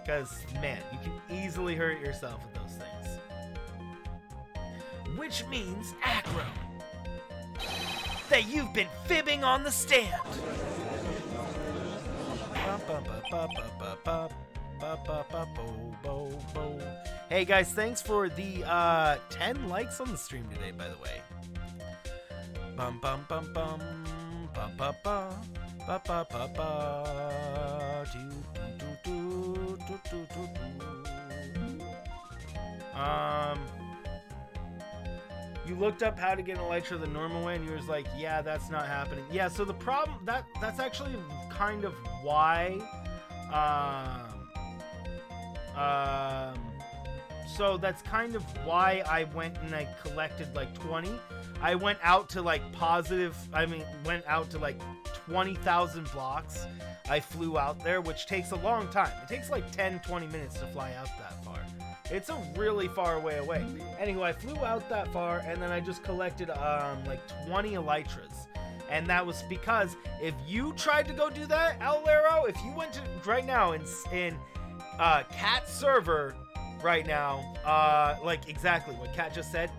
Because, man, you can easily hurt yourself with those things. Which means, Acro, that you've been fibbing on the stand. Hey guys, thanks for the 10 likes on the stream today, by the way. Bum bum bum bum bum bum bum ba ba ba ba do do do do do. You looked up how to get an elytra the normal way, and you was like, yeah, that's not happening. Yeah, so the problem that's actually kind of why so that's kind of why I went and I collected like 20. I went out to like 20,000 blocks. I flew out there, which takes a long time. It takes like 10-20 minutes to fly out that far. It's a really far way away. Anyway, I flew out that far, and then I just collected like 20 elytras. And that was because if you tried to go do that, Owlero, if you went to right now in Cat server right now, like exactly what Cat just said,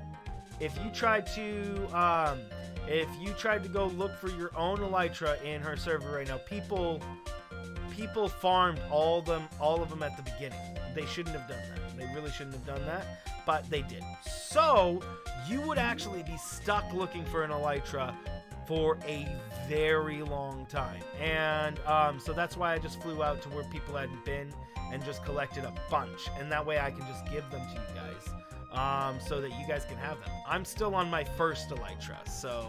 if you tried to go look for your own elytra in her server right now, people farmed all of them at the beginning. They shouldn't have done that. They really shouldn't have done that, but they did. So you would actually be stuck looking for an elytra for a very long time. And so that's why I just flew out to where people hadn't been and just collected a bunch. And that way I can just give them to you guys so that you guys can have them. I'm still on my first elytra. So,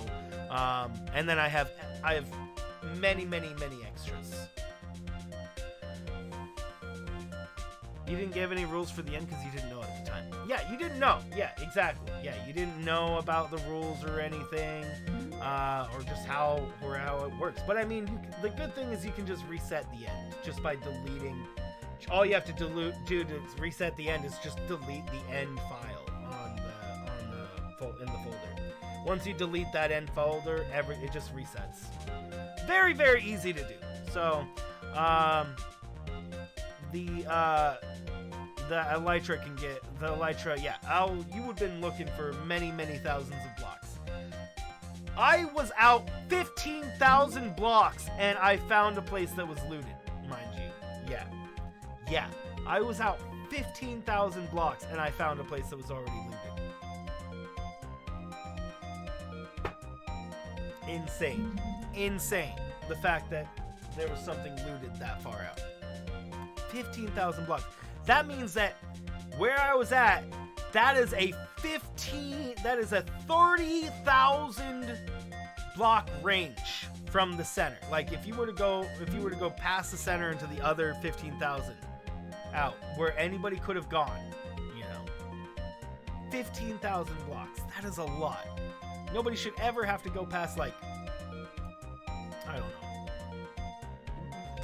and then I have many, many, many extras. You didn't give any rules for the end because you didn't know at the time. Yeah, you didn't know. Yeah, exactly. Yeah, you didn't know about the rules or anything, or just how it works. But I mean, the good thing is you can just reset the end just by deleting. All you have to do to reset the end is just delete the end file in the folder. Once you delete that end folder, it just resets. Very, very easy to do. So, the elytra can get the elytra. Yeah, you would have been looking for many, many thousands of blocks. I was out 15,000 blocks and I found a place that was looted, mind you. Yeah, I was out 15,000 blocks and I found a place that was already looted. Insane. insane, the fact that there was something looted that far out. 15,000 blocks. That means that where I was at, that is a 30,000 block range from the center. Like if you were to go past the center into the other 15,000 out, where anybody could have gone, 15,000 blocks. That is a lot. Nobody should ever have to go past, like, I don't know.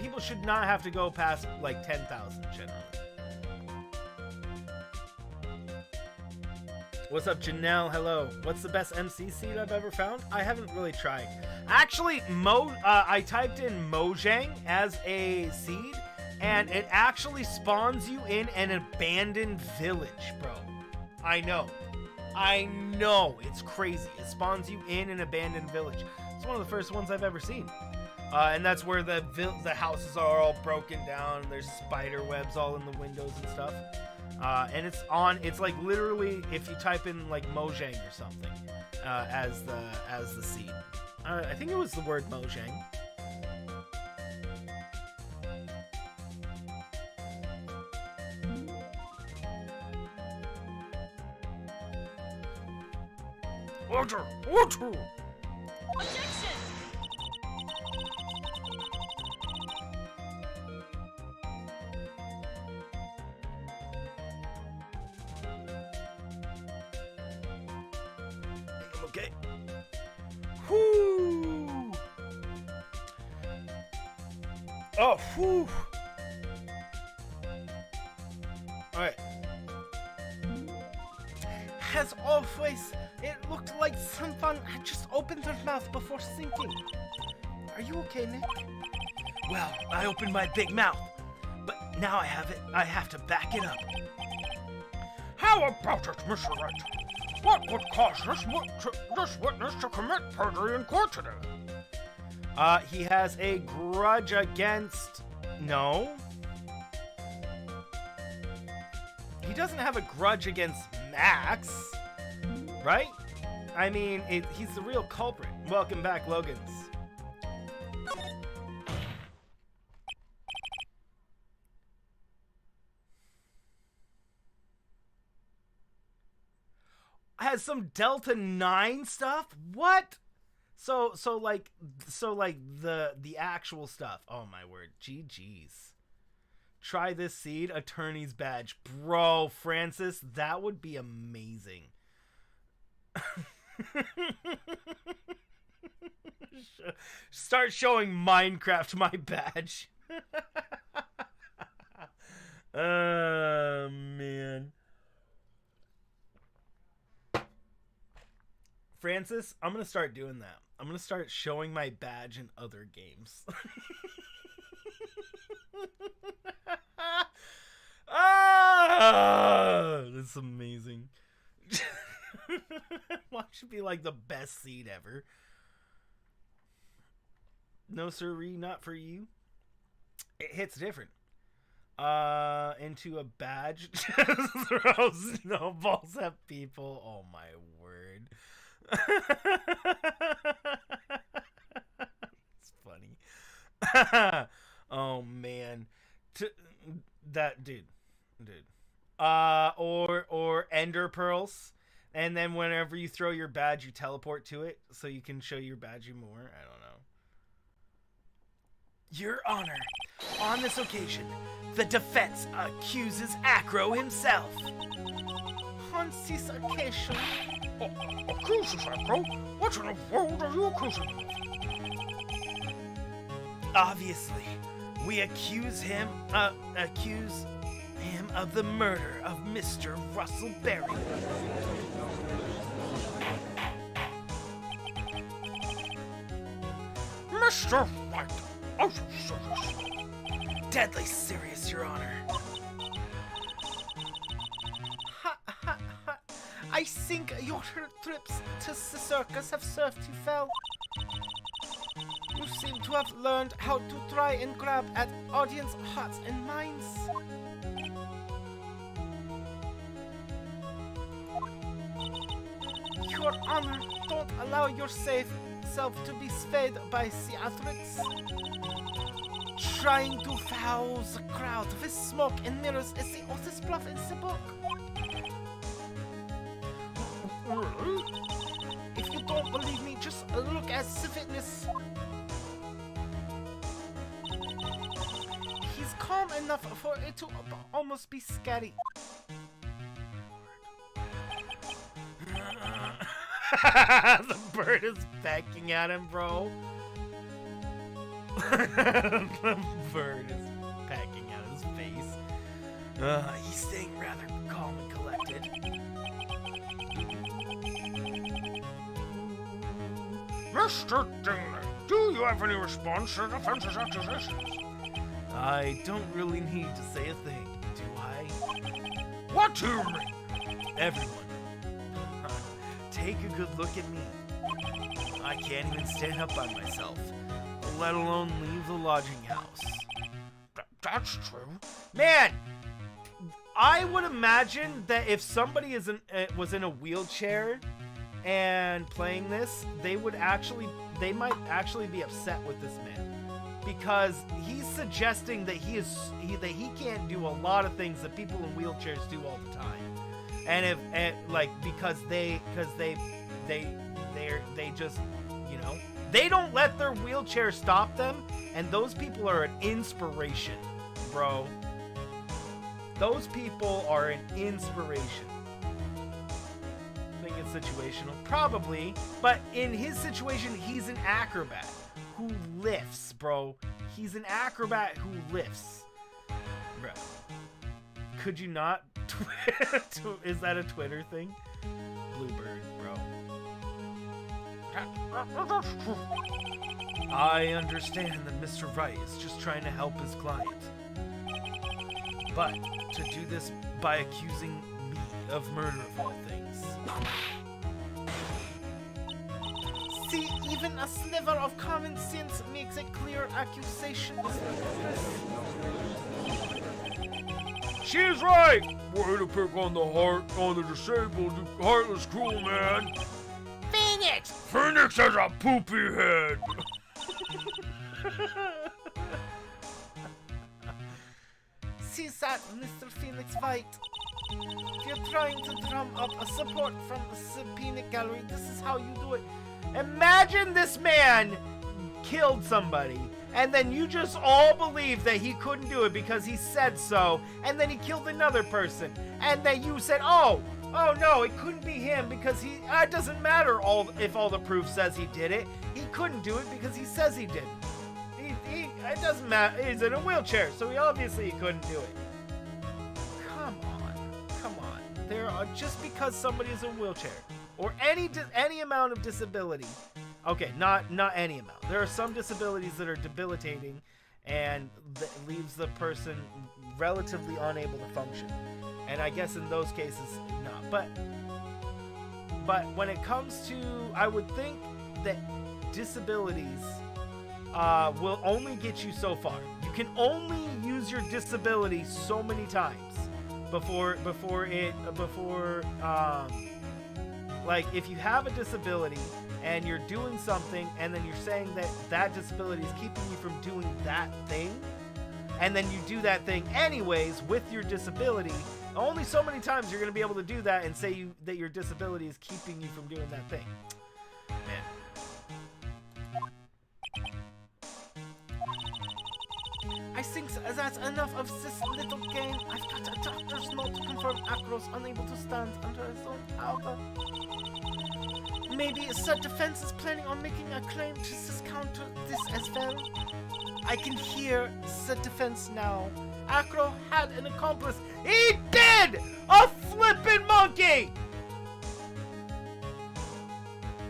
People should not have to go past like 10,000 generally. What's up, Janelle? Hello. What's the best MC seed I've ever found? I haven't really tried. Actually, I typed in Mojang as a seed, and it actually spawns you in an abandoned village, bro. I know. It's crazy. It spawns you in an abandoned village. It's one of the first ones I've ever seen. And that's where the houses are all broken down. There's spider webs all in the windows and stuff. And it's like literally if you type in like Mojang or something as the seed. I think it was the word Mojang. Order! Objection! Okay. Whoo! Oh, whoo! Alright. As always, it looked like someone had just opened their mouth before sinking. Are you okay, Nick? Well, I opened my big mouth, but now I have to back it up. How about it, Mr. Wright? What would cause this witness to commit perjury in court today? He has a grudge against... No. He doesn't have a grudge against Max, right? I mean, he's the real culprit. Welcome back, Logans. Has some Delta 9 stuff? What? So like the actual stuff. Oh my word. GG's. Try this seed, attorney's badge. Bro, Francis, that would be amazing. Start showing Minecraft my badge. Oh, man. Francis, I'm going to start doing that. I'm going to start showing my badge in other games. That's amazing. Watch it be like the best seed ever. No siree, not for you. It hits different. Into a badge. Throw snowballs at people. Oh my word. It's funny. Oh man. That dude. Or ender pearls, and then whenever you throw your badge you teleport to it so you can show your badge more. I don't know. Your Honor, on this occasion the defense accuses Acro himself. On this occasion? Accuses Acro? What in the world are you accusing him of? Obviously, we accuse him of the murder of Mr. Russell Berry. Mr. Wright, are you serious? Deadly serious, Your Honor. I think your trips to the circus have served you well. You seem to have learned how to try and grab at audience hearts and minds. Your Honor, don't allow yourself himself to be swayed by theatrics, trying to foul the crowd with smoke and mirrors as the oldest bluff in the book. If you don't believe me, just look at the fitness. He's calm enough for it to almost be scary. The bird is pecking at him, bro. The bird is pecking at his face. He's staying rather calm and collected. Mr. Dingley, do you have any response to the defense's accusations? I don't really need to say a thing, do I? What do you mean? Everyone, take a good look at me. I can't even stand up by myself, let alone leave the lodging house. That's true. Man, I would imagine that if somebody was in a wheelchair and playing this, they might actually be upset with this man, because he's suggesting that he can't do a lot of things that people in wheelchairs do all the time, because they just, you know, they don't let their wheelchair stop them, and those people are an inspiration, bro. Those people are an inspiration. I think it's situational, probably, but in his situation, he's an acrobat who lifts, bro. He's an acrobat who lifts, bro. Could you not? Is that a Twitter thing? Bluebird, bro. That's true. I understand that Mr. Wright is just trying to help his client. But to do this by accusing me of murder of all things. See, even a sliver of common sense makes a clear accusation. She's right! Way to pick on the disabled, you heartless, cruel man! Phoenix! Phoenix has a poopy head! See that, Mr. Phoenix White? If you're trying to drum up a support from the peanut gallery, this is how you do it. Imagine this man killed somebody, and then you just all believe that he couldn't do it because he said so, and then he killed another person, and then you said, oh no, it couldn't be him because it doesn't matter if all the proof says he did it. He couldn't do it because he says he didn't. It doesn't matter. He's in a wheelchair, so he couldn't do it. Come on. Just because somebody is in a wheelchair or any amount of disability. Okay, not any amount. There are some disabilities that are debilitating and that leaves the person relatively unable to function. And I guess in those cases, not. But when it comes to, I would think that disabilities will only get you so far. You can only use your disability so many times before like if you have a disability and you're doing something and then you're saying that disability is keeping you from doing that thing, and then you do that thing anyways with your disability, only so many times you're going to be able to do that and say that your disability is keeping you from doing that thing. Man. I think that's enough of this little game. I've got a doctor's note to confirm Acro's unable to stand under his own power. Maybe said defense is planning on making a claim to discount this as well. I can hear said defense now. Acro had an accomplice. He did! A flippin' monkey!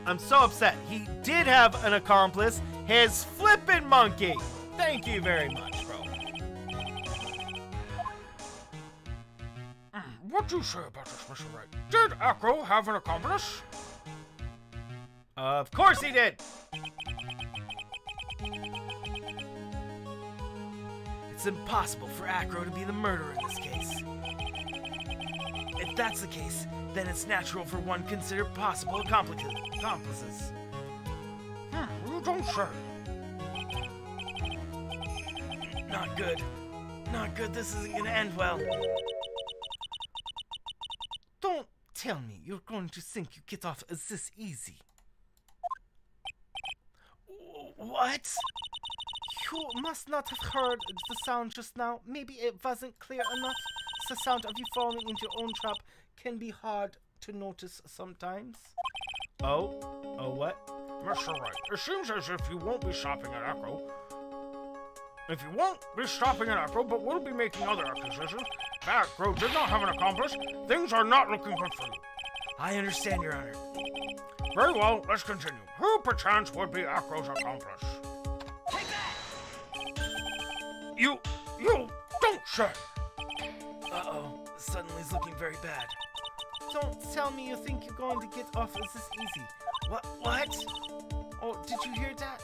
I'm so upset. He did have an accomplice. His flippin' monkey! Thank you very much, bro. What do you say about this, Mr. Wright? Did Acro have an accomplice? Of course he did! It's impossible for Acro to be the murderer in this case. If that's the case, then it's natural for one to consider possible accomplices. don't say. Not good. Not good. This isn't gonna end well. Don't tell me you're going to think you get off as this easy. What? You must not have heard the sound just now. Maybe it wasn't clear enough. The sound of you falling into your own trap can be hard to notice sometimes. Oh? Oh, what? Mr. Wright, it seems as if you won't be stopping at Echo. If you won't be stopping at Echo, but will be making other acquisitions, that Crow did not have an accomplice. Things are not looking good for you. I understand, Your Honor. Very well, let's continue. Who perchance would be Acro's accomplice? Take that! You don't say. Uh-oh. Suddenly it's looking very bad. Don't tell me you think you're going to get off as this easy. What? Oh, did you hear that?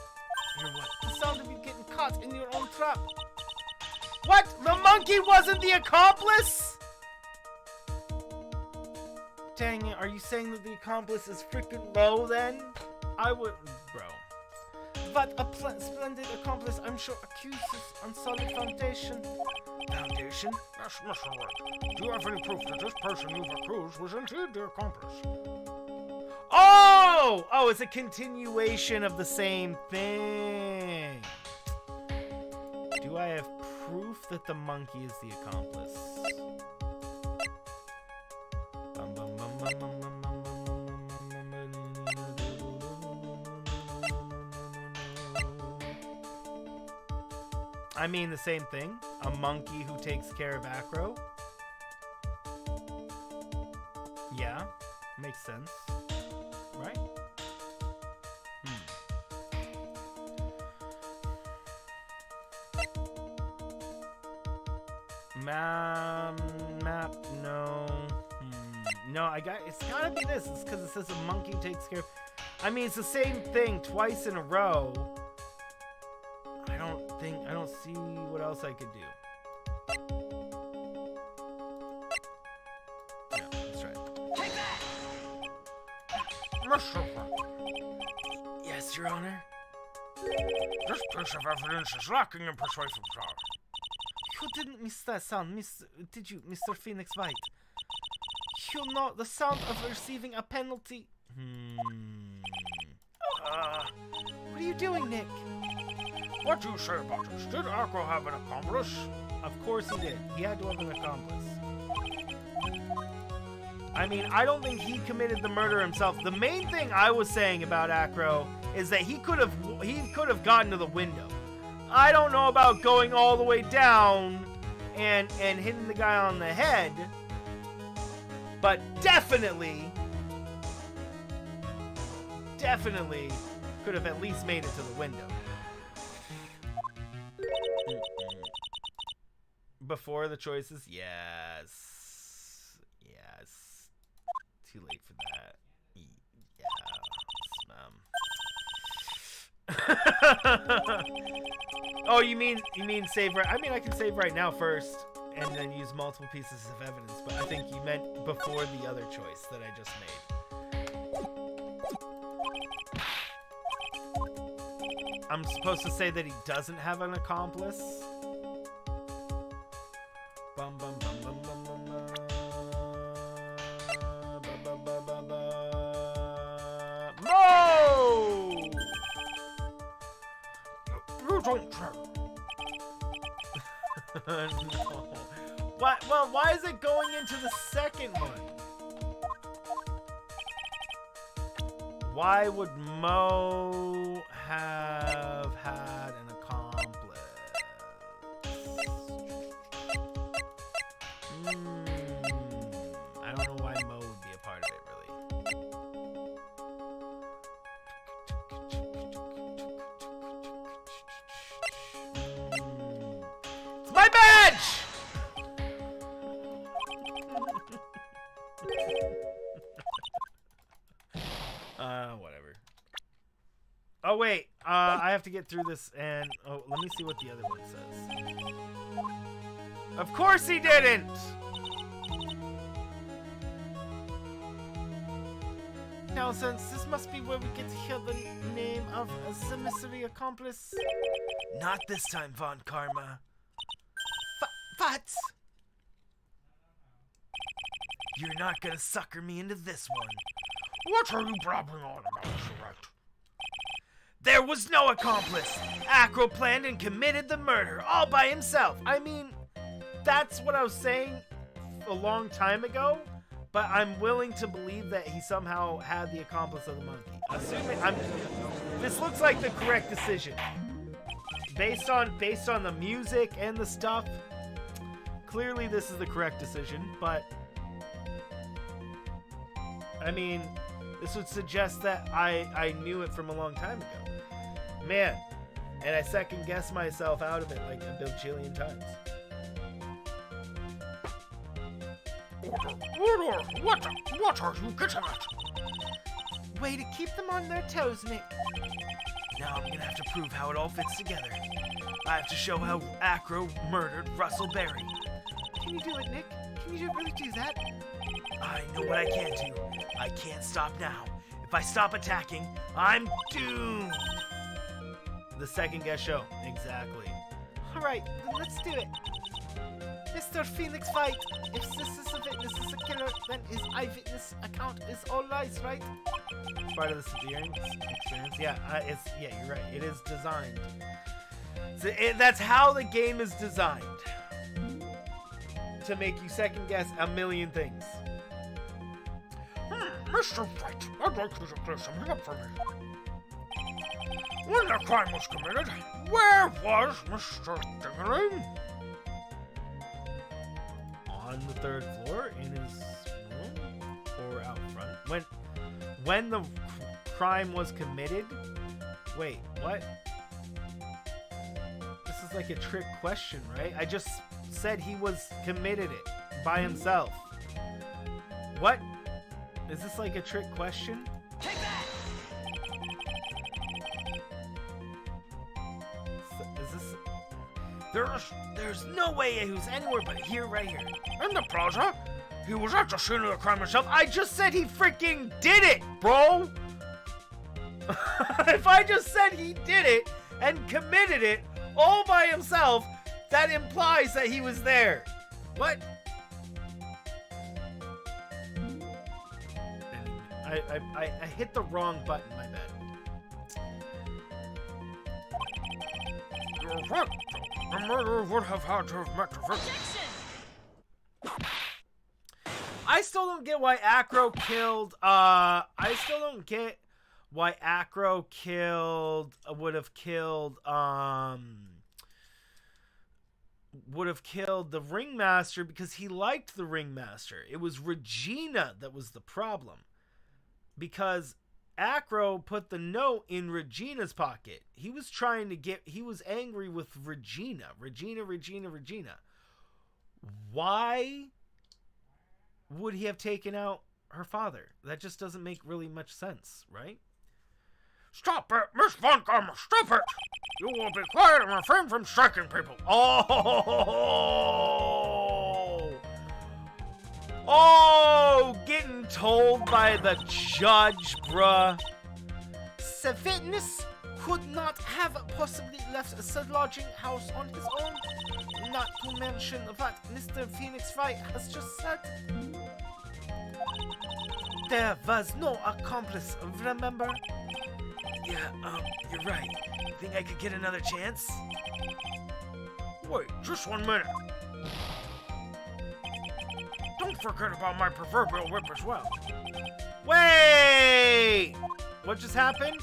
Hear what? The sound of you getting caught in your own trap. What? The monkey wasn't the accomplice? Dang it, are you saying that the accomplice is freaking low then? I wouldn't, bro. But a splendid accomplice, I'm sure, accuses on solid foundation. Foundation? Yes, Mr. Wright. Do you have any proof that this person you've accused was indeed the accomplice? Oh! Oh, it's a continuation of the same thing. Do I have proof that the monkey is the accomplice? I mean the same thing. A monkey who takes care of Acro. Yeah, makes sense. Right? Map, no. No, it's gotta be this. It's because it says a monkey takes care of... I mean, it's the same thing twice in a row. I don't see what else I could do. Yeah, that's right. Take that! Mr. Wright, Yes, Your Honor. this piece of evidence is lacking in persuasive power. You didn't miss that sound, did you, Mr. Phoenix White? You know the sound of receiving a penalty. What are you doing, Nick? What do you say about this? Did Acro have an accomplice? Of course he did. He had to have an accomplice. I mean, I don't think he committed the murder himself. The main thing I was saying about Acro is that he could have gotten to the window. I don't know about going all the way down and hitting the guy on the head, but definitely could have at least made it to the window. Before the choices, yes. Too late for that. Oh, you mean save right? I mean, I can save right now first, and then use multiple pieces of evidence. But I think you meant before the other choice that I just made. I'm supposed to say that he doesn't have an accomplice. Bum bum bum bum bum bum bum. Ba, ba, ba, ba, ba. Mo! You don't say. No. Why? Well, why is it going into the second one? Why would Mo have had an accomplice? I don't know why Mo would be a part of it, really. It's my badge! Whatever. Oh, wait. I have to get through this and... Oh, let me see what the other one says. Of course he didn't! nonsense. This must be where we get to hear the name of the mystery accomplice. Not this time, Von Karma. What? You're not gonna sucker me into this one. What are you blabbering on about, Jarett? There was no accomplice. Acro planned and committed the murder all by himself. I mean, that's what I was saying a long time ago, but I'm willing to believe that he somehow had the accomplice of the monkey. Assuming this looks like the correct decision. Based on the music and the stuff, clearly this is the correct decision, but I mean, this would suggest that I knew it from a long time ago. Man, and I second guessed myself out of it like a bajillion times. Order! What are you getting at? Way to keep them on their toes, Nick. Now I'm gonna have to prove how it all fits together. I have to show how Acro murdered Russell Berry. Can you do it, Nick? Can you really do that? I know what I can do. I can't stop now. If I stop attacking, I'm doomed. The second guess show. Exactly. Alright, then let's do it. Mr. Phoenix Wright, if this is a witness is a killer, then his eyewitness account is all lies, right? It's part of the experience. Yeah, you're right. It is designed. So that's how the game is designed. To make you second guess a million things. Mr. Wright, I'd like you to clear something up for me. When the crime was committed, where was Mr. Dingaling? On the third floor in his room or out front? When the crime was committed? Wait, what? This is like a trick question, right? I just said he committed it by himself. What? Is this like a trick question? Take that! Is this... There's no way he was anywhere but here, right here. In the plaza? He was at the scene of the crime himself. I just said he freaking did it, bro! If I just said he did it and committed it all by himself, that implies that he was there. What? I hit the wrong button, my bad. You're right. The murderer would have had to have met the victim. I still don't get why Acro killed, would have killed the ringmaster because he liked the ringmaster. It was Regina that was the problem. Because Acro put the note in Regina's pocket. He was angry with Regina. Regina. Why would he have taken out her father? That just doesn't make really much sense, right? Stop it, Miss Von Karma, stop it! You will be quiet and refrain from striking people. Oh, getting told by the judge, bruh. The witness could not have possibly left the lodging house on his own. Not to mention what Mr. Phoenix Wright has just said. There was no accomplice, remember? Yeah, you're right. Think I could get another chance? Wait, just 1 minute. Don't forget about my proverbial whip as well. Wait! What just happened?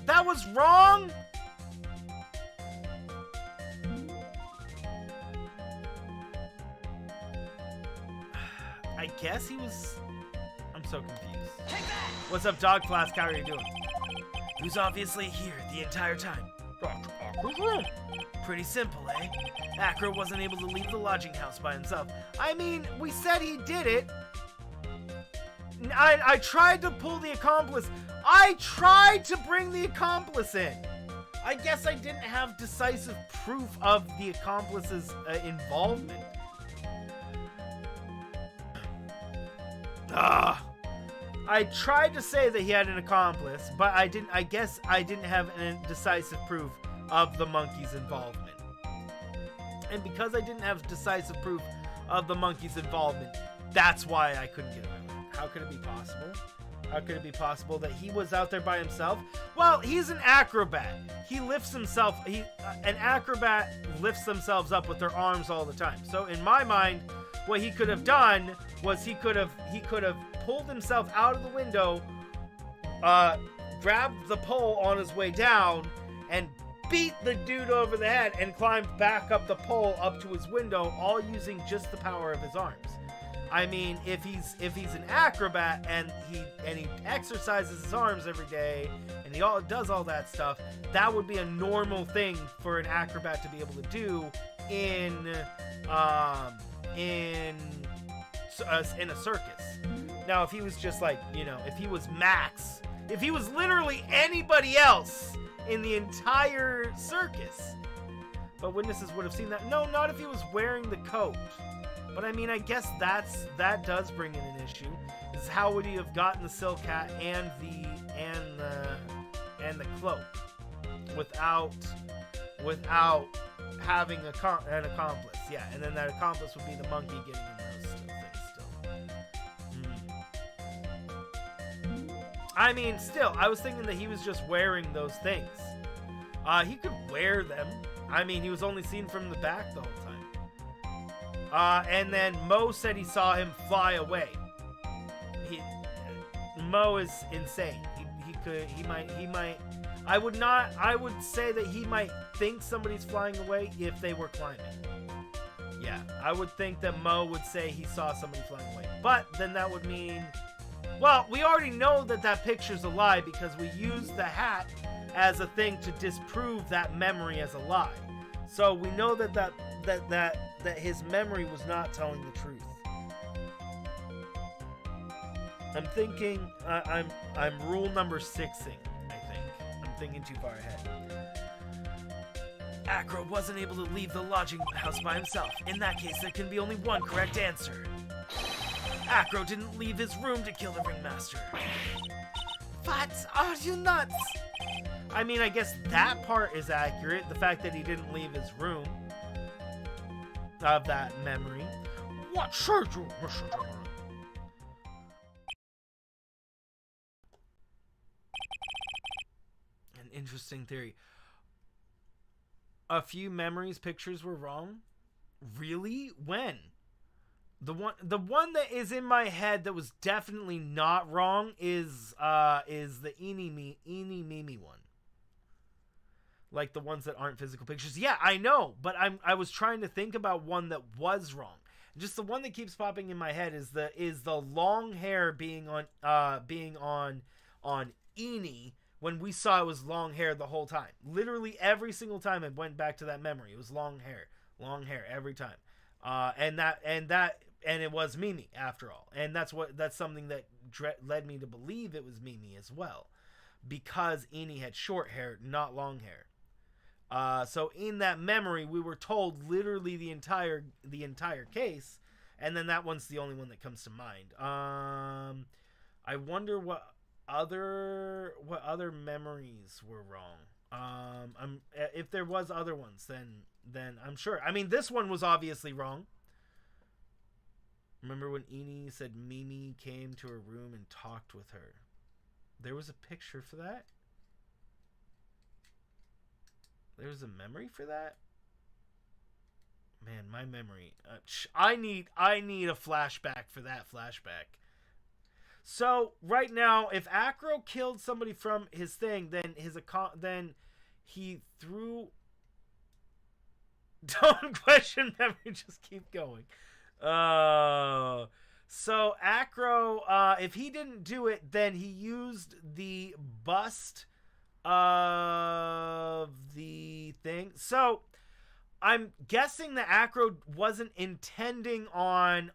That was wrong? I guess he was... I'm so confused. Take that! What's up, Dog Flask? How are you doing? He was obviously here the entire time. That's Acro's room. Pretty simple, eh? Acro wasn't able to leave the lodging house by himself. I mean, we said he did it. I tried to pull the accomplice. I tried to bring the accomplice in. I guess I didn't have decisive proof of the accomplice's involvement. I tried to say that he had an accomplice, but I didn't. I guess I didn't have decisive proof of the monkey's involvement. And because I didn't have decisive proof of the monkey's involvement, that's why I couldn't get away with it. How could it be possible? How could it be possible that he was out there by himself? Well, he's an acrobat. He lifts himself. An acrobat lifts themselves up with their arms all the time. So in my mind, what he could have done was he could have pulled himself out of the window, grabbed the pole on his way down, and beat the dude over the head and climbed back up the pole up to his window, all using just the power of his arms. I mean, if he's an acrobat and he exercises his arms every day and he does all that stuff, that would be a normal thing for an acrobat to be able to do in a circus. Now, if he was just like, if he was Max, if he was literally anybody else in the entire circus, but witnesses would have seen that. No, not if he was wearing the coat. But I mean, I guess that does bring in an issue. Is how would he have gotten the silk hat and the cloak without having an accomplice? Yeah, and then that accomplice would be the monkey getting in those things. I mean, still, I was thinking that he was just wearing those things. He could wear them. I mean, he was only seen from the back the whole time. And then Mo said he saw him fly away. Mo is insane. He might. I would say that he might think somebody's flying away if they were climbing. Yeah, I would think that Mo would say he saw somebody flying away. But then that would mean, well, we already know that picture's a lie because we used the hat as a thing to disprove that memory as a lie. So we know that his memory was not telling the truth. I'm thinking I'm rule number 6ing, I think. I'm thinking too far ahead. Acro wasn't able to leave the lodging house by himself. In that case, there can be only one correct answer. Acro didn't leave his room to kill the ringmaster. What? Are you nuts? I mean, I guess that part is accurate. The fact that he didn't leave his room of that memory. What say you, Mr. Jarett? An interesting theory. A few pictures were wrong? Really? When? The one that is in my head that was definitely not wrong is the Eeny Meeny one. Like the ones that aren't physical pictures. Yeah, I know, but I was trying to think about one that was wrong. Just the one that keeps popping in my head is the long hair being on Eeny when we saw it was long hair the whole time. Literally every single time it went back to that memory. It was long hair every time. And it was Mimi after all. And that's something that led me to believe it was Mimi as well, because Eeny had short hair, not long hair. So in that memory, we were told literally the entire case, and then that one's the only one that comes to mind. I wonder what other memories were wrong. If there was other ones, then I'm sure. I mean, this one was obviously wrong. Remember when Eeny said Mimi came to her room and talked with her? There was a picture for that? There was a memory for that? Man, my memory. I need a flashback for that flashback. So right now, if Acro killed somebody from his thing, then he threw. Don't question memory. Just keep going. So Acro, if he didn't do it, then he used the bust of the thing. So I'm guessing that Acro wasn't intending on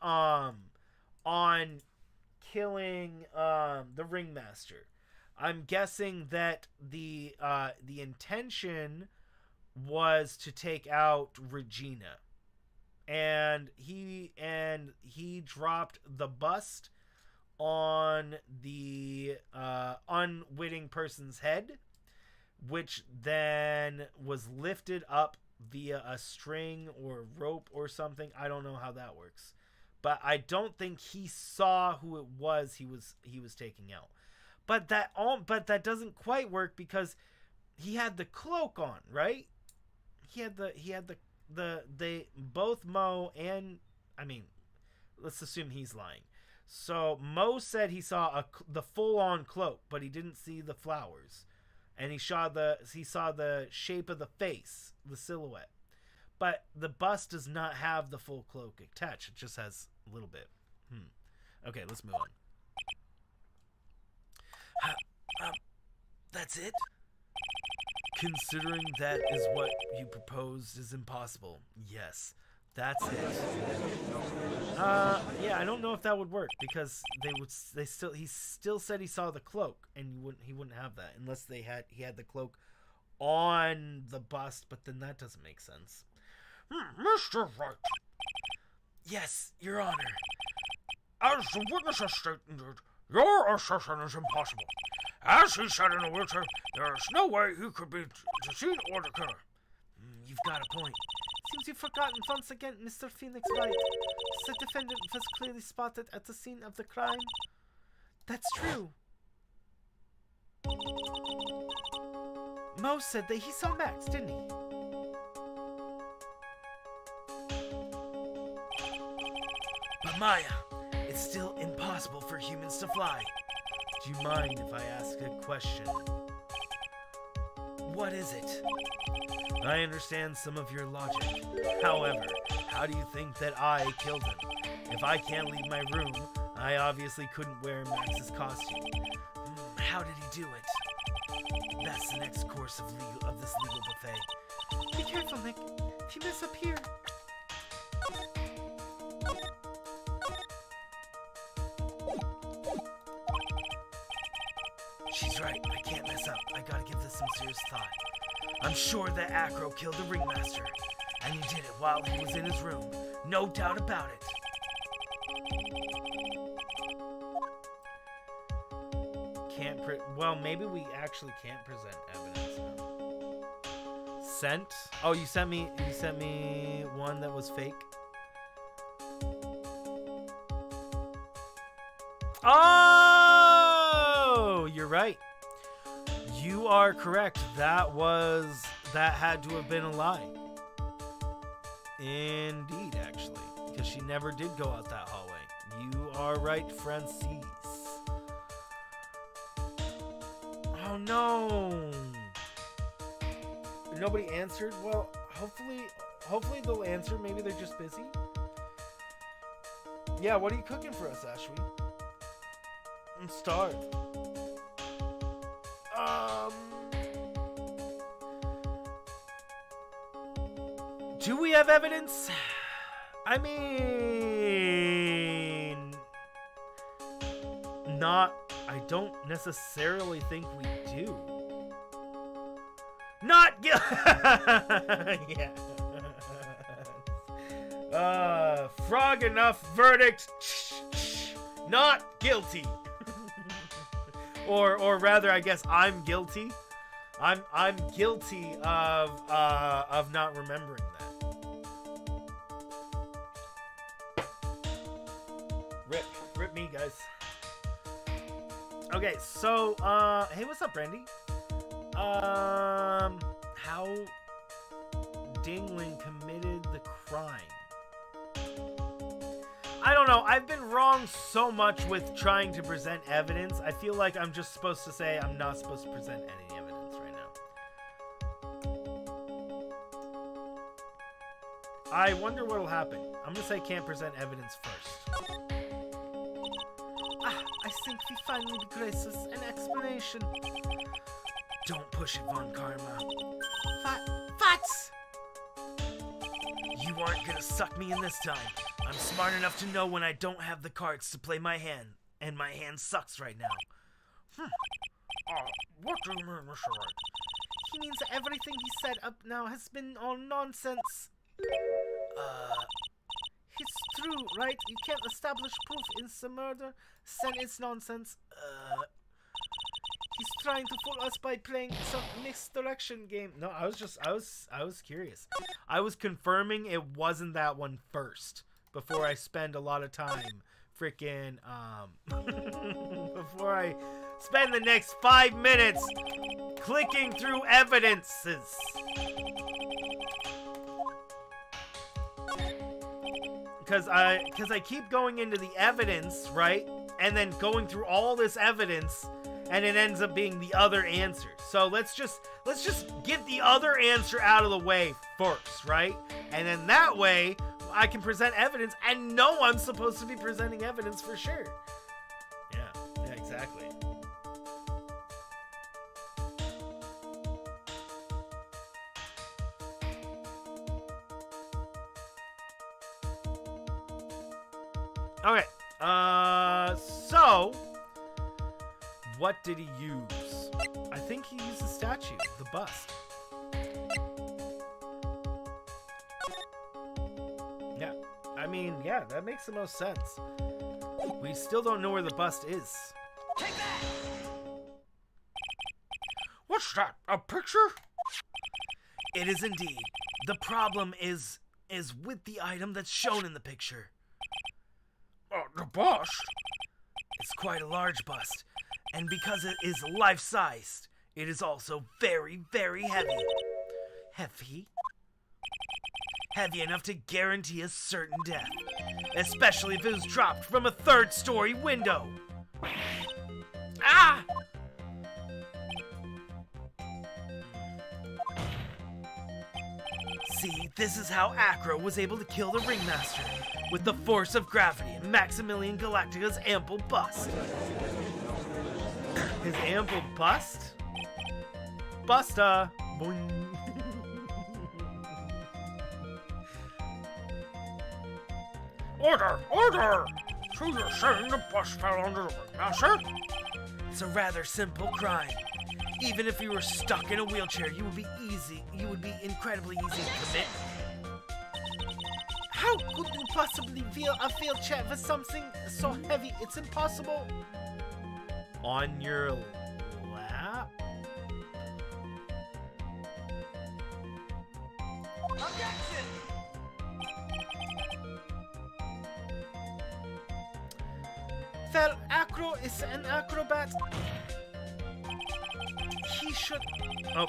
killing the ringmaster, I'm guessing that the intention was to take out Regina, and he dropped the bust on the unwitting person's head, which then was lifted up via a string or rope or something. I don't know how that works, but I don't think he saw who it was he was taking out. But that doesn't quite work because he had the cloak on, right? He had they both Mo and, I mean, let's assume he's lying. So Mo said he saw the full-on cloak, but he didn't see the flowers, and he saw the shape of the face, the silhouette. But the bust does not have the full cloak attached; it just has a little bit. Okay, let's move on. That's it? Considering that is what you proposed is impossible. Yes, that's it. Yeah, I don't know if that would work because he still said he saw the cloak, and he wouldn't have that unless he had the cloak on the bust, but then that doesn't make sense. Mr. Wright, Yes, Your Honor. as the witnesses stated, your assertion is impossible. As he said in a wheelchair, there is no way he could be deceased or the killer. You've got a point. Seems you've forgotten once again, Mr. Phoenix Wright. The defendant was clearly spotted at the scene of the crime. That's true. Mo said that he saw Max, didn't he? But Maya, it's still impossible for humans to fly. Do you mind if I ask a question? What is it? I understand some of your logic. However, how do you think that I killed him? If I can't leave my room, I obviously couldn't wear Max's costume. How did he do it? That's the next course of this legal buffet. Be careful, Nick. If you mess up here. She's right. I can't mess up. I gotta give this some serious thought. I'm sure that Acro killed the ringmaster, and he did it while he was in his room. No doubt about it. Well, maybe we actually can't present evidence now. Sent? Oh, you sent me one that was fake? Oh, you're right. You are correct. That had to have been a lie. Indeed, actually, because she never did go out that hallway. You are right, Francis. Oh no! Nobody answered? Well, hopefully they'll answer. Maybe they're just busy. Yeah, what are you cooking for us, Ashby? I'm starved. Do we have evidence? I mean, I don't necessarily think we do. Not guilty. Yeah. Frog enough verdict. Not guilty. or rather, I guess I'm guilty. I'm guilty of not remembering that. Rip me, guys. Okay, so hey, what's up, Brandy? How Dingling committed the crime? I don't know. I've been wrong so much with trying to present evidence. I feel like I'm just supposed to say I'm not supposed to present any evidence right now. I wonder what'll happen. I'm gonna say can't present evidence first. I think we finally grace us an explanation. Don't push it, Von Karma. Fats! You aren't gonna suck me in this time. I'm smart enough to know when I don't have the cards to play my hand, and my hand sucks right now. What do you mean, Mr. Wright? He means that everything he said up now has been all nonsense. It's true, right? You can't establish proof it's a murder, then it's nonsense. He's trying to fool us by playing some misdirection game. No, I was curious. I was confirming it wasn't that one first before I spend a lot of time freaking before I spend the next 5 minutes clicking through evidences. Because I keep going into the evidence, right? And then going through all this evidence, and it ends up being the other answer. So let's just get the other answer out of the way first, right? And then that way I can present evidence and know I'm supposed to be presenting evidence for sure. Yeah, exactly. Okay, so what did he use? I think he used the statue, the bust. Yeah, I mean, yeah, that makes the most sense. We still don't know where the bust is. Take that! What's that? A picture? It is indeed. The problem is with the item that's shown in the picture. The bust? It's quite a large bust, and because it is life-sized, it is also very, very heavy. Heavy? Heavy enough to guarantee a certain death, especially if it was dropped from a third-story window. Ah! See, this is how Acro was able to kill the Ringmaster, with the force of gravity and Maximilian Galactica's ample bust. His ample bust? Busta! Boing. Order! Order! So you're saying the bust fell under the Ringmaster? It's a rather simple crime. Even if you were stuck in a wheelchair, you would be incredibly easy to commit. How could you possibly feel a wheelchair with something so heavy? It's impossible. On your lap? Objection! Well, Acro is an acrobat. He should... Oh.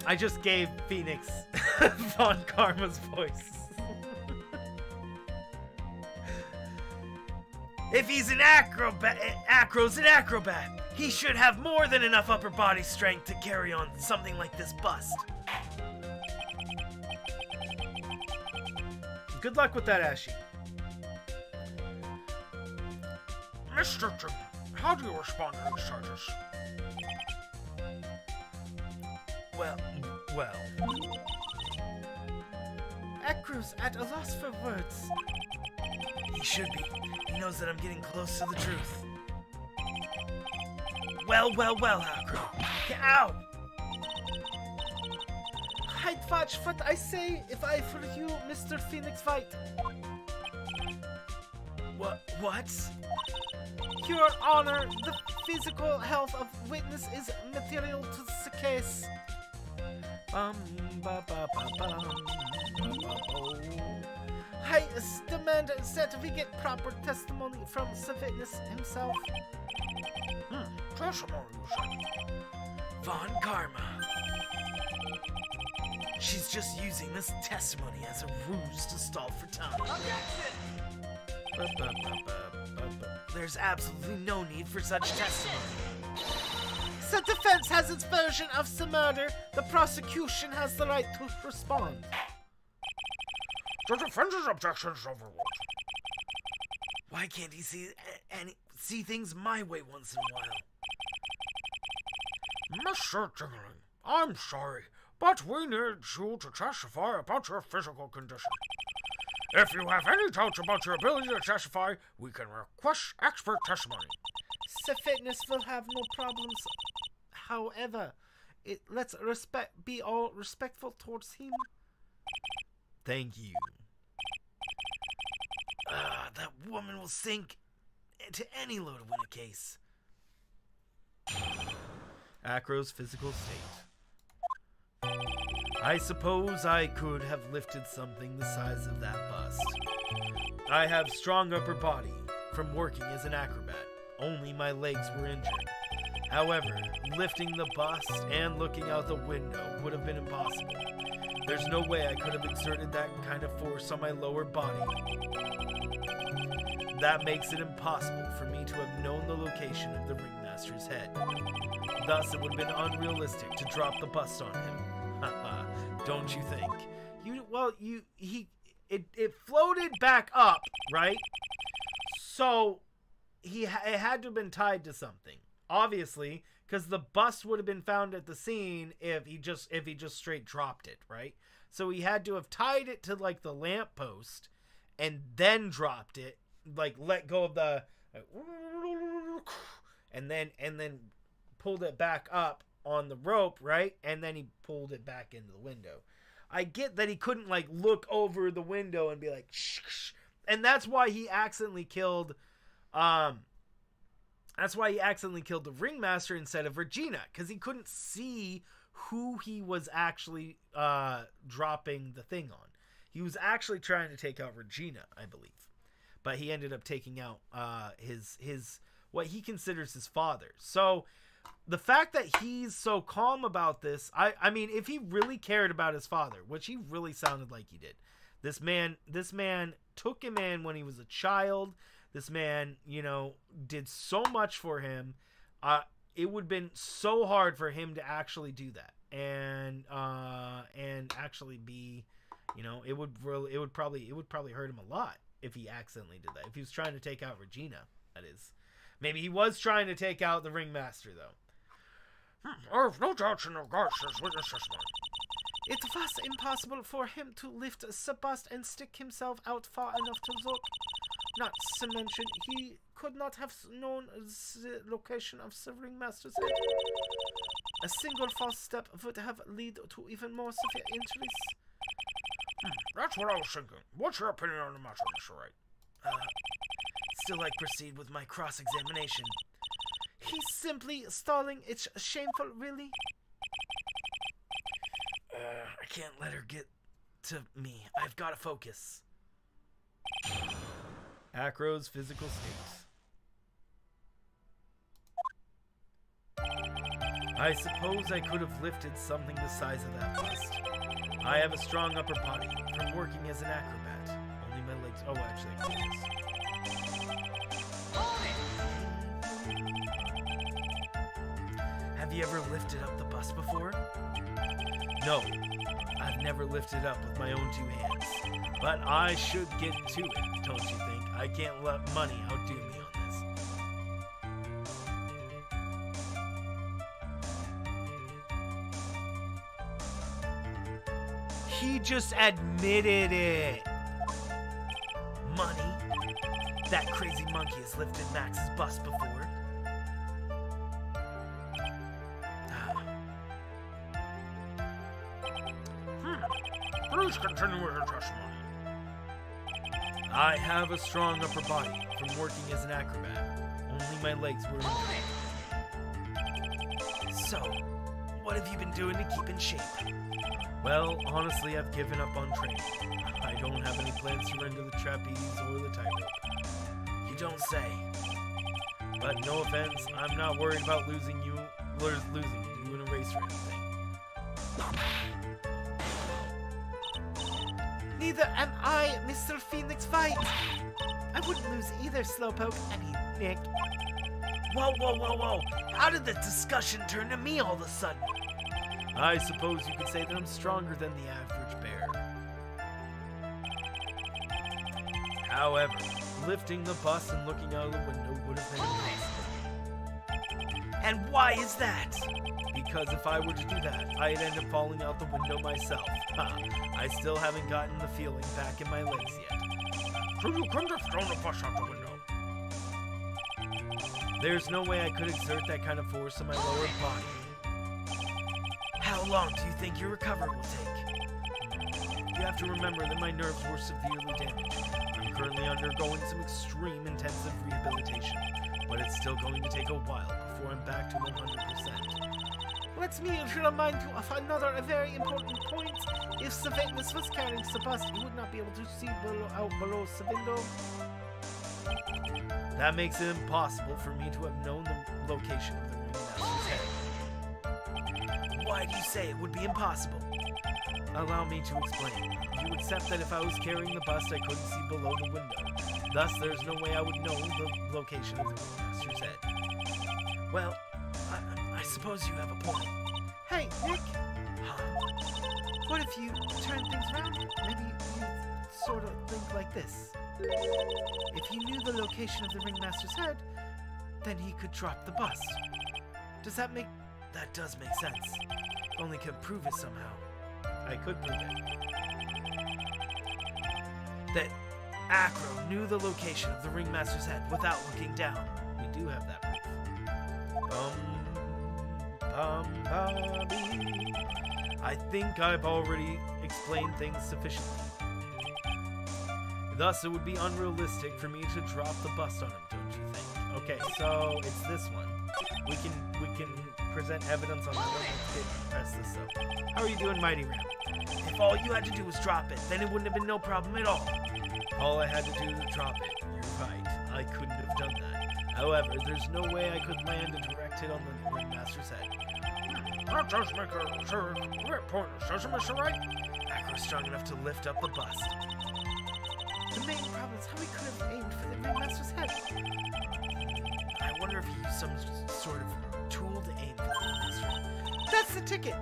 I just gave Phoenix Von Karma's voice. If he's an acrobat, Acro's an acrobat. He should have more than enough upper body strength to carry on something like this bust. Good luck with that, Ashy. Mr. Jim, how do you respond to these charges? Well. Acro's at a loss for words. He should be. He knows that I'm getting close to the truth. Well, Acro. Ow! I'd watch what I say if I were you, Mr. Phoenix Wright. What? Your Honor, the physical health of witness is material to the case. I demand that we get proper testimony from the witness himself. Testimony, you said. Von Karma. She's just using this testimony as a ruse to stall for time. Objection! There's absolutely no need for such testimony. The defense has its version of the murder. The prosecution has the right to respond. The defense's objection is overruled. Why can't he see things my way once in a while? Mr. Jingling, I'm sorry, but we need you to testify about your physical condition. If you have any doubts about your ability to testify, we can request expert testimony. Sir Fitness will have no problems. However, let's be all respectful towards him. Thank you. That woman will sink to any load to win a case. Acro's physical state. I suppose I could have lifted something the size of that bust. I have strong upper body from working as an acrobat. Only my legs were injured. However, lifting the bust and looking out the window would have been impossible. There's no way I could have exerted that kind of force on my lower body. That makes it impossible for me to have known the location of the ringmaster's head. Thus, it would have been unrealistic to drop the bust on him. Haha, don't you think? It floated back up, right? So it had to have been tied to something, obviously, because the bust would have been found at the scene if he just straight dropped it, right? So he had to have tied it to like the lamppost and then dropped it, like let go of the and then pulled it back up on the rope, right? And then he pulled it back into the window. I get that he couldn't like look over the window and be like shh, and that's why he accidentally killed the ringmaster instead of Regina, because he couldn't see who he was actually dropping the thing on. He was actually trying to take out Regina, I believe, but he ended up taking out his what he considers his father. So the fact that he's so calm about this, I mean, if he really cared about his father, which he really sounded like he did, this man took him in when he was a child. This man, did so much for him. It would have been so hard for him to actually do that, and actually be, it would probably hurt him a lot if he accidentally did that. If he was trying to take out Regina, that is. Maybe he was trying to take out the ringmaster, though. I have no doubts in regards to his witness testimony. It was impossible for him to lift a bust and stick himself out far enough to look. Not to mention, he could not have known the location of the ringmaster's head. A single false step would have led to even more severe injuries. That's what I was thinking. What's your opinion on the matter, Mr. Wright? Still like proceed with my cross-examination. He's simply stalling. It's shameful, really. I can't let her get to me. I've got to focus. Acro's physical state. I suppose I could have lifted something the size of that bust. I have a strong upper body from working as an acrobat. Only my legs. Oh, actually, I can't. Have you ever lifted up the bust before? No, I've never lifted up with my own two hands. But I should get to it, don't you think? I can't let money outdo me on this. He just admitted it. Money? That crazy monkey has lifted Max's bust before. Please continue with your testimony. I have a strong upper body from working as an acrobat. Only my legs were injured. So, what have you been doing to keep in shape? Well, honestly, I've given up on training. I don't have any plans to run to the trapeze or the tightrope. You don't say. But no offense, I'm not worried about losing you in a race or anything. Neither am I, Mr. Phoenix Wright. I wouldn't lose either, Slowpoke. I mean, Nick. Whoa. How did the discussion turn to me all of a sudden? I suppose you could say that I'm stronger than the average bear. However, lifting the bus and looking out of the window would have been impossible. And why is that? Because if I were to do that, I'd end up falling out the window myself. Ha! I still haven't gotten the feeling back in my legs yet. So you couldn't have thrown the bus out the window. There's no way I could exert that kind of force on my lower body. How long do you think your recovery will take? You have to remember that my nerves were severely damaged. I'm currently undergoing some extreme intensive rehabilitation, but it's still going to take a while before I'm back to 100%. Let me remind you of another very important point. If the witness was carrying the bus, he would not be able to see out below the window. That makes it impossible for me to have known the location of the ringmaster's head. Why do you say it would be impossible? Allow me to explain. You accept that if I was carrying the bust, I couldn't see below the window. Thus, there's no way I would know the location of the ringmaster's head. Well, I suppose you have a point. Hey, Nick, Huh? what if you turn things around? Maybe you sort of think like this. If he knew the location of the ringmaster's head, then he could drop the bust. Does that make... That does make sense. Only could prove it somehow. I could prove it. That Acro knew the location of the ringmaster's head without looking down. We do have that proof. I think I've already explained things sufficiently. Thus, it would be unrealistic for me to drop the bust on him, don't you think? Okay, so it's this one. We can present evidence on that one. Let's press this up. How are you doing, Mighty Ram? If all you had to do was drop it, then it wouldn't have been no problem at all. All I had to do was drop it. You're right. I couldn't have done that. However, there's no way I could land a direct hit on the ringmaster's head. That does make a great point, doesn't it, Mr. Wright? Acro's strong enough to lift up the bust. The main problem is how he could have aimed for the ringmaster's head. I wonder if he used some sort of tool to aim for the ringmaster. That's the ticket!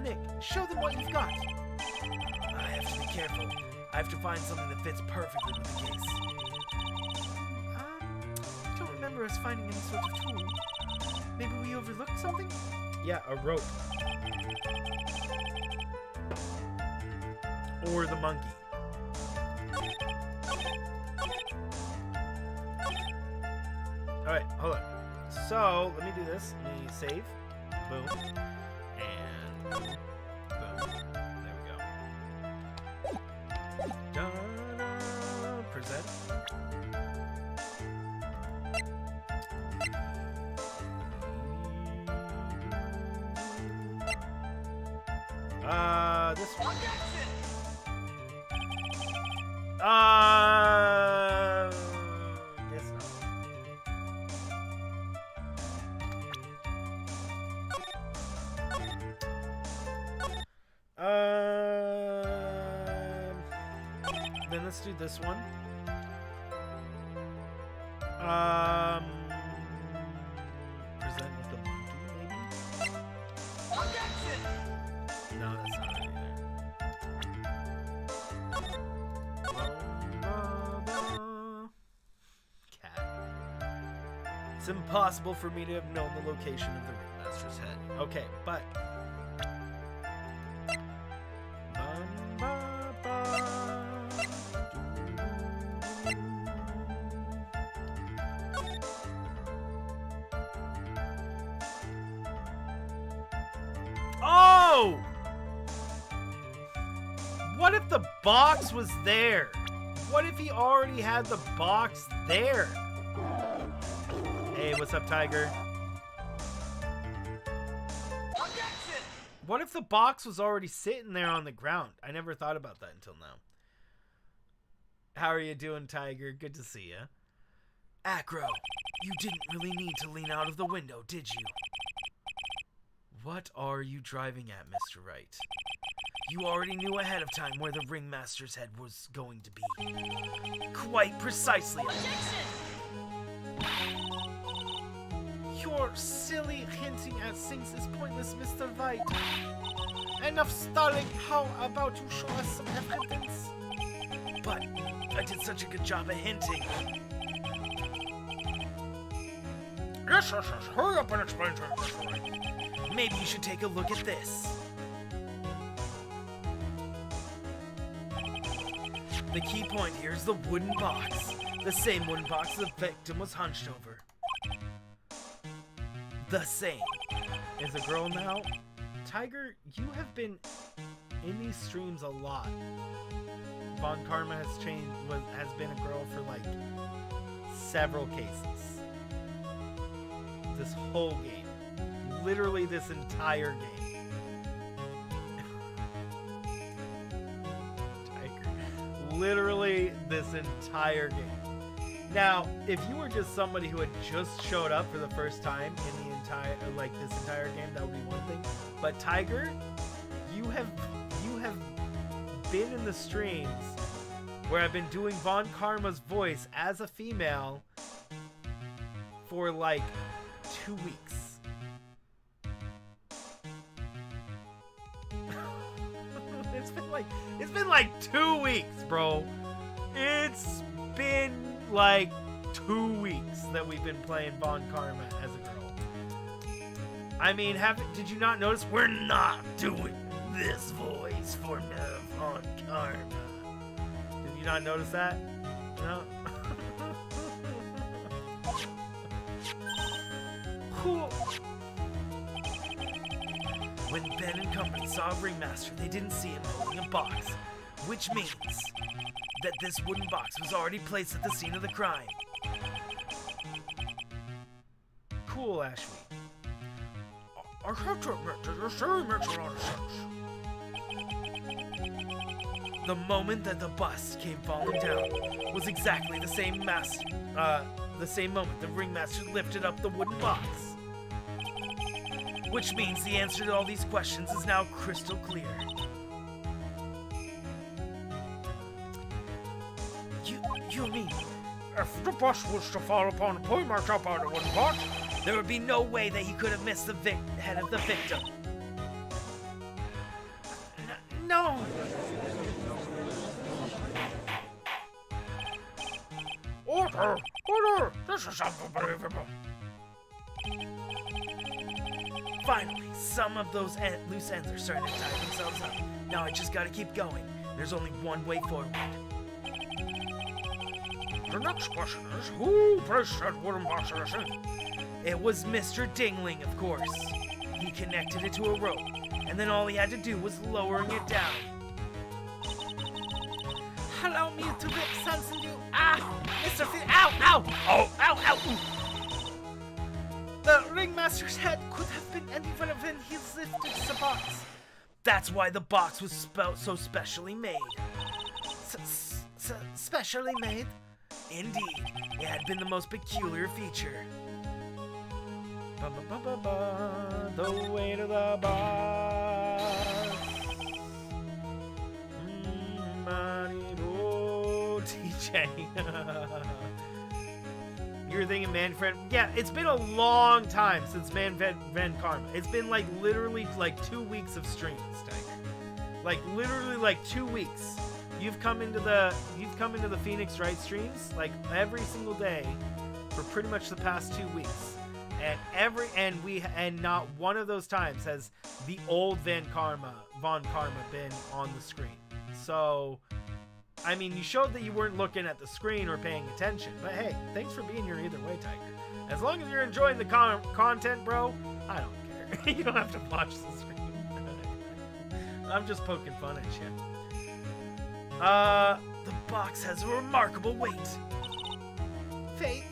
Nick, show them what you've got. I have to be careful. I have to find something that fits perfectly with the case. I don't remember us finding any sort of tool. Maybe we overlooked something? Yeah, a rope. Or the monkey. Alright, hold on. So, let me do this. Let me save. Boom. And boom. Boom. There we go. Da-da. Present. This one. Objection! Guess not. Then let's do this one. Present with the monkey, maybe? Objection! No, that's not it either. Cat. It's impossible for me to have known the location of the ringmaster's head. Okay, but oh! What if the box was there? What if he already had the box there? Hey, what's up, Tiger? Objection! What if the box was already sitting there on the ground? I never thought about that until now. How are you doing, Tiger? Good to see you. Acro, you didn't really need to lean out of the window, did you? What are you driving at, Mr. Wright? You already knew ahead of time where the ringmaster's head was going to be. Quite precisely. Your silly hinting at things is pointless, Mr. Wright. Enough stalling. How about you show us some evidence? But I did such a good job at hinting. Yes. Hurry up and explain to him, Mr. Wright. Maybe you should take a look at this. The key point here is the wooden box. The same wooden box the victim was hunched over. The same. Is a girl now? Tiger, you have been in these streams a lot. Von Karma has been a girl for like several cases. This whole game. Literally this entire game. Tiger. Literally this entire game. Now, if you were just somebody who had just showed up for the first time in the entire, like this entire game, that would be one thing. But Tiger, you have been in the streams where I've been doing Von Karma's voice as a female for like 2 weeks. It's been like 2 weeks, bro. It's been like 2 weeks that we've been playing Von Karma as a girl. I mean, did you not notice we're not doing this voice for Von Karma? Did you not notice that? No? Cool. When Ben and company saw Ringmaster, they didn't see him holding a box, which means that this wooden box was already placed at the scene of the crime. Cool, Ashby. I have to admit that your theory makes a lot of sense. The moment that the bust came falling down was exactly the same moment the Ringmaster lifted up the wooden box. Which means the answer to all these questions is now crystal clear. You mean, If the bus was to fall upon a point marked up out of one box, there would be no way that he could have missed the head of the victim? No! Order! This is unbelievable. Finally, some of those loose ends are starting to tie themselves up. Now I just gotta keep going. There's only one way forward. The next question is, who placed that wooden box in the scene? It was Mr. Dingling, of course. He connected it to a rope, and then all he had to do was lowering it down. Allow me to rip sense in you. Mr. Ow! Ow! Oh, ow, ow! The Ringmaster's head could have been anywhere when he lifted the box. That's why the box was so specially made. Specially made? Indeed, it had been the most peculiar feature. The way to the box. TJ. You're thinking Manfred? Yeah, it's been a long time since Manfred Van Karma. It's been like literally like 2 weeks of streams, Tiger. Like literally like 2 weeks. You've come into the Phoenix Wright streams like every single day for pretty much the past 2 weeks. And not one of those times has the old Von Karma been on the screen. So I mean, you showed that you weren't looking at the screen or paying attention, but hey, thanks for being here either way, Tiger. As long as you're enjoying the content, bro, I don't care. You don't have to watch the screen. I'm just poking fun at you. The box has a remarkable weight. Fate.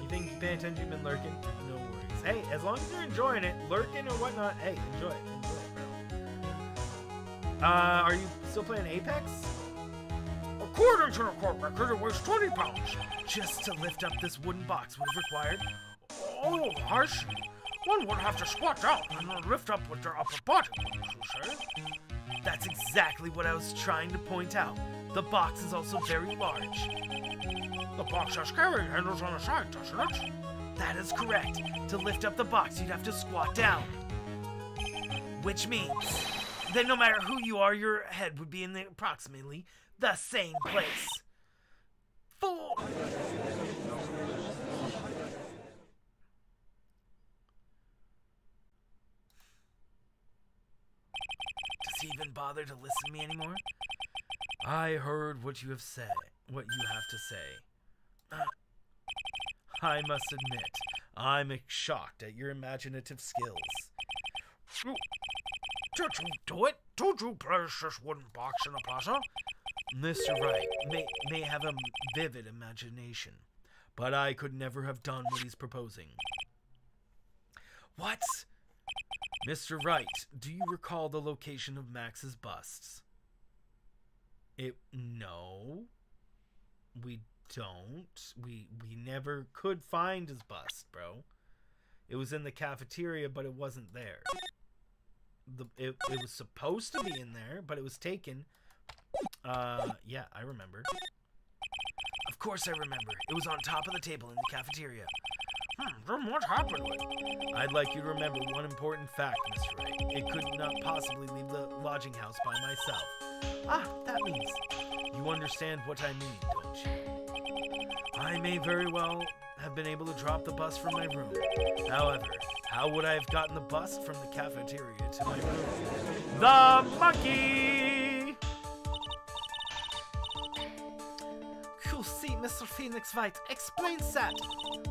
You think you paying attention, you've been lurking? No worries. Hey, as long as you're enjoying it, lurking or whatnot, hey, enjoy it. Enjoy it, bro. Are you still playing Apex? According to the court record, it weighs 20 pounds. Just to lift up this wooden box would have required... Oh, I see. One would have to squat down and lift up with their upper body, wouldn't you say? That's exactly what I was trying to point out. The box is also very large. The box has carrying handles on the side, doesn't it? That is correct. To lift up the box, you'd have to squat down. Which means that no matter who you are, your head would be in approximately the same place. bother to listen to me anymore? I heard what you have said, what you have to say. I must admit, I'm shocked at your imaginative skills. Did you do it? Did you place this wooden box in the plaza? Mr. Wright may have a vivid imagination, but I could never have done what he's proposing. What? Mr. Wright, do you recall the location of Max's busts? No. We don't. We never could find his bust, bro. It was in the cafeteria, but it wasn't there. It was supposed to be in there, but it was taken. Yeah, I remember. Of course I remember. It was on top of the table in the cafeteria. Then what happened with it? I'd like you to remember one important fact, Mr. Wright. It could not possibly leave the lodging house by myself. Ah, that means you understand what I mean, don't you? I may very well have been able to drop the bust from my room. However, how would I have gotten the bust from the cafeteria to my room? The monkey! You see, Mr. Phoenix Wright, explains that.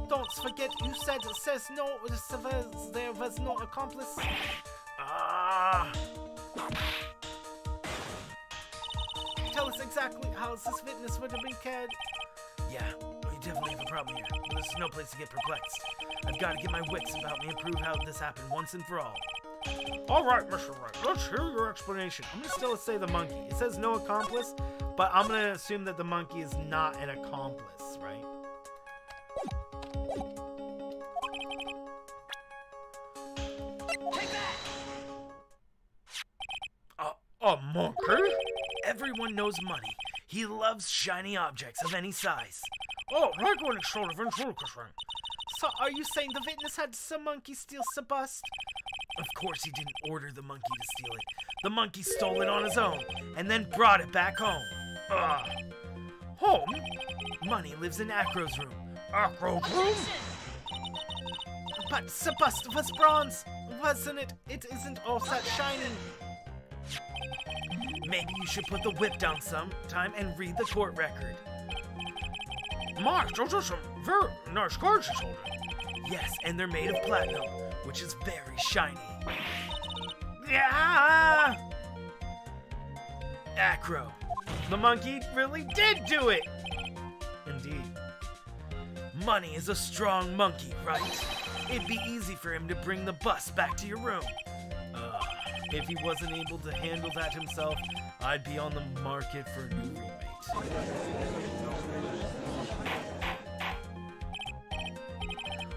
Don't forget you said it says no, there was no accomplice. Tell us exactly how this witness would have been cared. Yeah, we definitely have a problem here. There's no place to get perplexed. I've got to get my wits about me and prove how this happened once and for all. All right, Mr. Wright, let's hear your explanation. I'm going to still say the monkey. It says no accomplice, but I'm going to assume that the monkey is not an accomplice, right? Take that! A monkey? Everyone knows money. He loves shiny objects of any size. Oh, like when he stole the ventriloquist ring. So are you saying the witness had some monkey steal the bust? Of course he didn't order the monkey to steal it. The monkey stole it on his own, and then brought it back home. Home? Money lives in Acro's room. Acro's room? But the bust was bronze, wasn't it? It isn't all that shining. Maybe you should put the whip down sometime and read the court record. My, those are some very nice cards he's holding. Yes, and they're made of platinum, which is very shiny. Yeah! Acro, the monkey really did do it! Indeed. Money is a strong monkey, right? It'd be easy for him to bring the bust back to your room. If he wasn't able to handle that himself, I'd be on the market for a new roommate.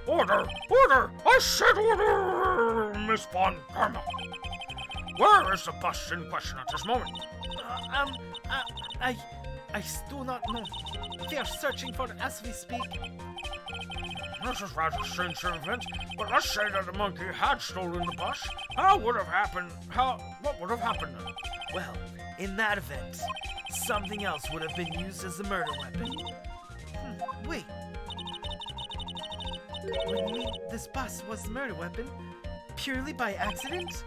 Order! Order! I said order, Miss Von Karma. Where is the bust in question at this moment? I do not know. They are searching for it as we speak. This is rather strange event, but let's say that the monkey had stolen the bust. What would have happened then? Well, in that event, something else would have been used as the murder weapon. Wait. When you mean this bust was the murder weapon, purely by accident?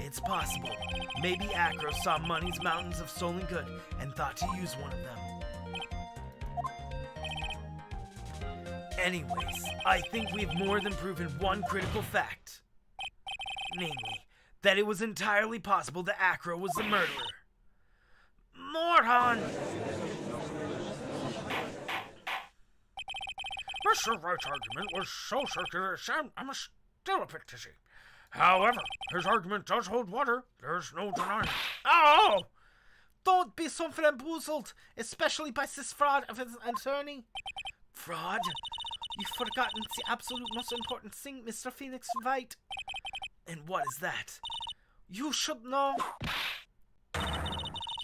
It's possible. Maybe Acro saw Money's mountains of stolen good and thought to use one of them. Anyways, I think we've more than proven one critical fact. Namely, that it was entirely possible that Acro was the murderer. Morhan! Mr. Wright's argument was so circular, I'm still a bit dizzy. However, his argument does hold water. There's no denying it. Oh! Don't be so bamboozled, especially by this fraud of his attorney. Fraud? You've forgotten the absolute most important thing, Mr. Phoenix Wright. And what is that? You should know.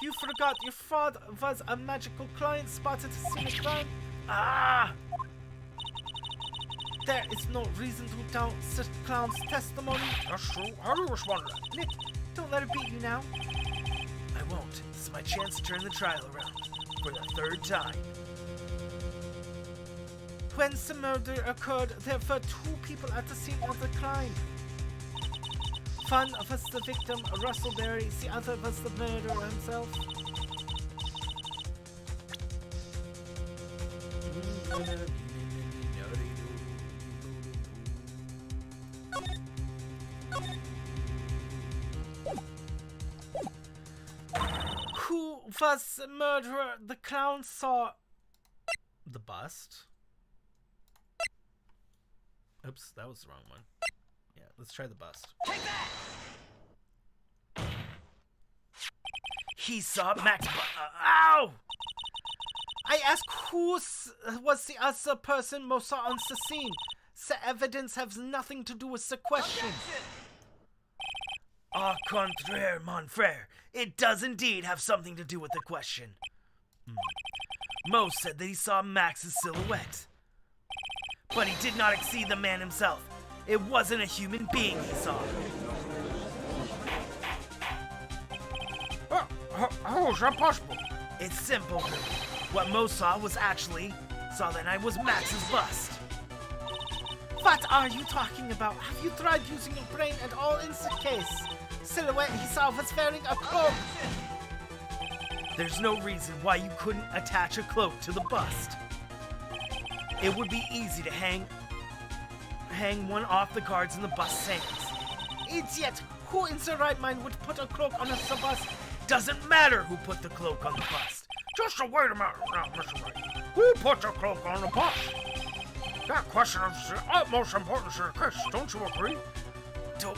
You forgot your fraud was a magical client spotted to see the crime. Ah! There is no reason to doubt the clown's testimony. That's true. How do you respond to that? Nick, don't let her beat you now. I won't. This is my chance to turn the trial around for the third time. When the murder occurred, there were two people at the scene of the crime. One was the victim, Russell Berry. The other was the murderer himself. Who was the murderer? The clown saw the bust. Oops, that was the wrong one. Yeah, let's try the bust. Take that! He saw Max. Ow! I ask who was the other person most saw on the scene. The evidence has nothing to do with the question. Au contraire, mon frère. It does indeed have something to do with the question. Mo said that he saw Max's silhouette. But he did not see the man himself. It wasn't a human being he saw. How is that possible? It's simple. What Mo saw that night was Max's bust. What are you talking about? Have you tried using your brain at all in the case? Silhouette he saw was wearing a cloak. There's no reason why you couldn't attach a cloak to the bust. It would be easy to hang one off the guards in the bust's hands. Idiot! Who in their right mind would put a cloak on a bust? Doesn't matter who put the cloak on the bust. Just wait a minute now, Mr. Wright. Who put the cloak on the bus? That question is the utmost importance to the case, don't you agree?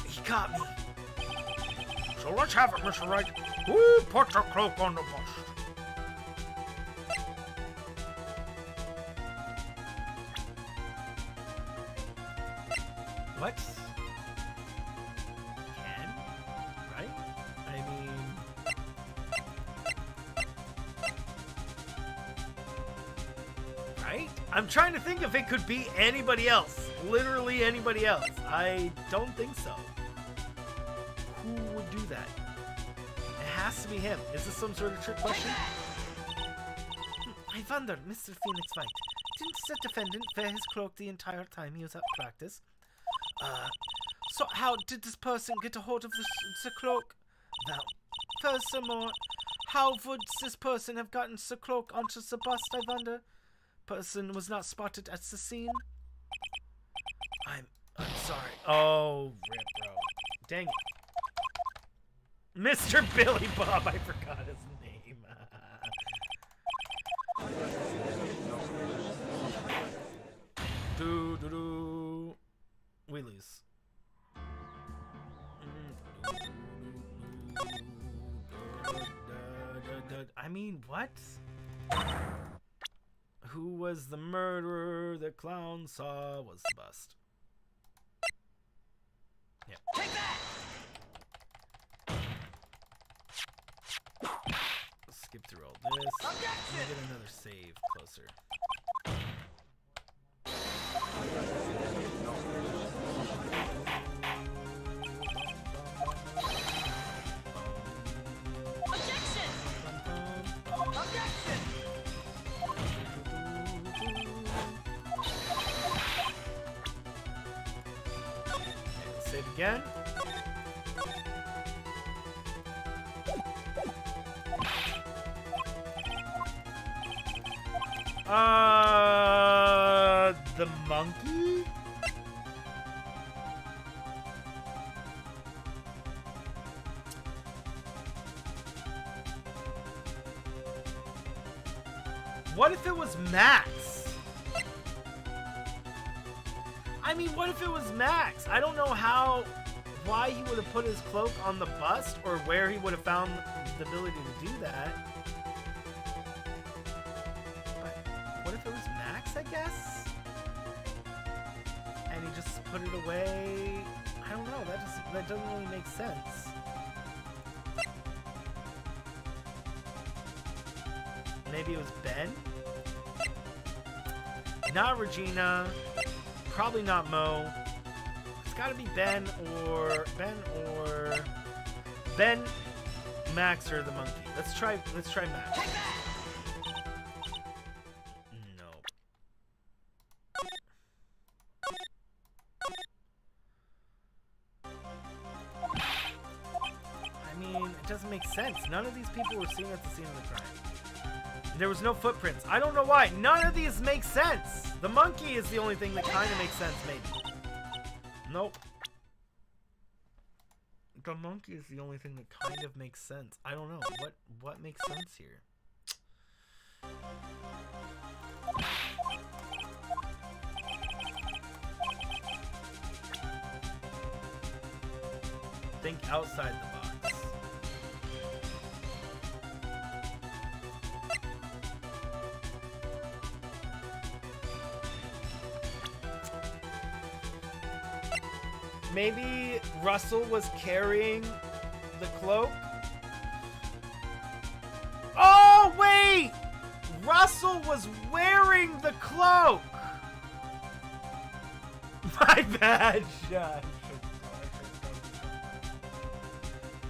He caught me. So let's have it, Mr. Wright. Who put the cloak on the bus? What? Can? Right? I mean... Right? I'm trying to think if it could be anybody else. Literally anybody else. I don't think so. Who would do that? It has to be him. Is this some sort of trick question? I wonder, Mr. Phoenix Wright, didn't the defendant wear his cloak the entire time he was at practice? So how did this person get a hold of the cloak? Well, Furthermore, how would this person have gotten the cloak onto the bust, I wonder? Person was not spotted at the scene. I'm sorry. Oh, rip, bro. Dang it. Mr. Billy Bob, I forgot his name. Do. We lose. I mean, what? Who was the murderer the clown saw was the bust? Yeah. Take that! Skip through all this. Let me get another save closer. Objection! Objection! Let's save again. The monkey? What if it was Max? I mean, what if it was Max? I don't know why he would have put his cloak on the bust or where he would have found the ability to do that. But what if it was Max, I guess? And he just put it away? I don't know, that doesn't really make sense. Maybe it was Ben? Not Regina. Probably not Mo. It's gotta be Ben, Max, or the monkey. Let's try Max. No. makes sense. None of these people were seen at the scene of the crime. There was no footprints. I don't know why. None of these make sense. The monkey is the only thing that kind of makes sense, maybe. Nope. The monkey is the only thing that kind of makes sense. I don't know. What makes sense here? Think outside the box. Maybe Russell was carrying the cloak? Oh, wait! Russell was wearing the cloak! My bad, Josh.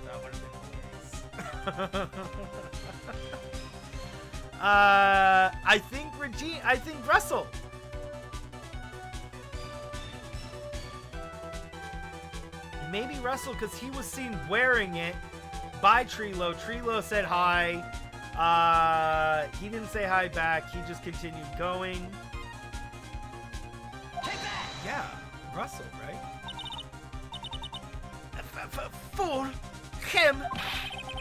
That would have been hilarious. I think Russell. Maybe Russell, because he was seen wearing it by Trilo. Trilo said hi. He didn't say hi back. He just continued going. Take that! Yeah, Russell, right? Fool! Him!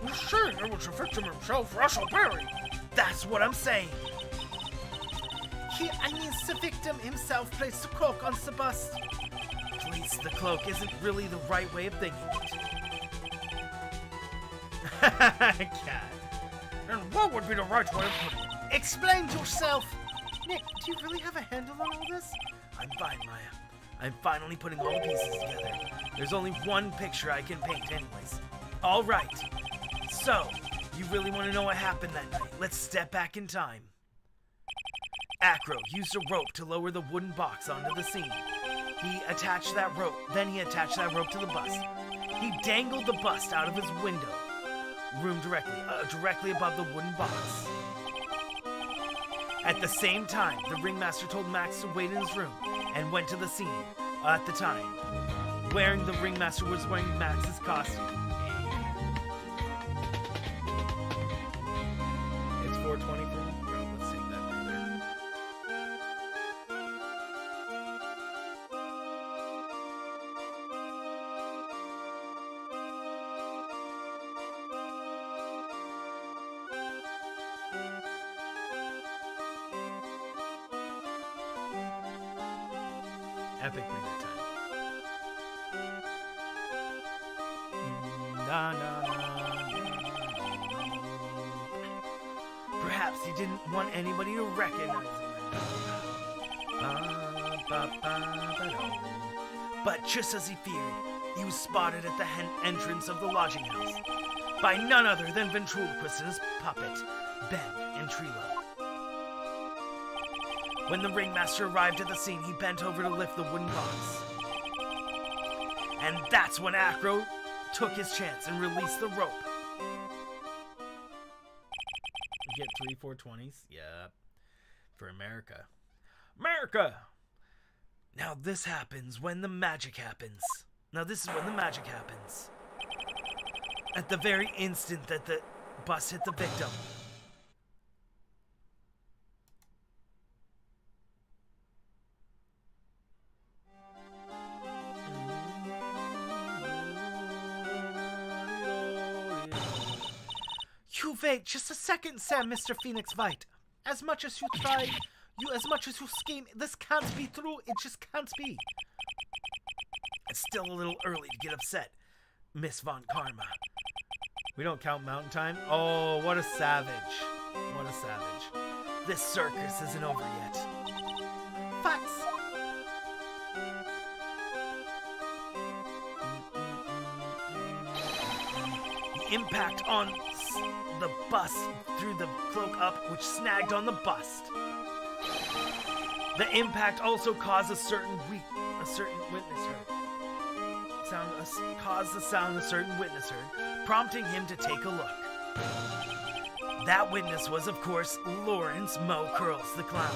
You're saying it was the victim himself, Russell Berry. That's what I'm saying. The victim himself placed the cloak on the bust. Place the cloak isn't really the right way of thinking it. Cat. And what would be the right way of putting it? Explain yourself! Nick, do you really have a handle on all this? I'm fine, Maya. I'm finally putting all the pieces together. There's only one picture I can paint anyways. All right. So, you really want to know what happened that night? Let's step back in time. Acro used a rope to lower the wooden box onto the scene. He attached that rope to the bust. He dangled the bust out of his window room directly above the wooden box. At the same time, the ringmaster told Max to wait in his room and went to the scene at the time. The ringmaster was wearing Max's costume. It's 4:20 for me. Bro, let's take that later. Epic breather time. Na, na, na. Perhaps he didn't want anybody to recognize him. But just as he feared, he was spotted at the entrance of the lodging house by none other than Ventriloquist and his puppet, Ben and Trilo. When the ringmaster arrived at the scene, he bent over to lift the wooden box. And that's when Acro took his chance and released the rope. You get 3 420s? Yep. For America. America! Now this happens when the magic happens. Now this is when the magic happens. At the very instant that the bus hit the victim. You wait just a second, Sam, Mr. Phoenix White. As much as you try, as much as you scheme, this can't be true. It just can't be. It's still a little early to get upset, Miss Von Karma. We don't count mountain time? Oh, what a savage. What a savage. This circus isn't over yet. Facts. The impact on the bust threw the cloak up, which snagged on the bust. The impact also caused a certain witness heard. Caused the sound a certain witness heard, prompting him to take a look. That witness was, of course, Lawrence Mo Curls the clown.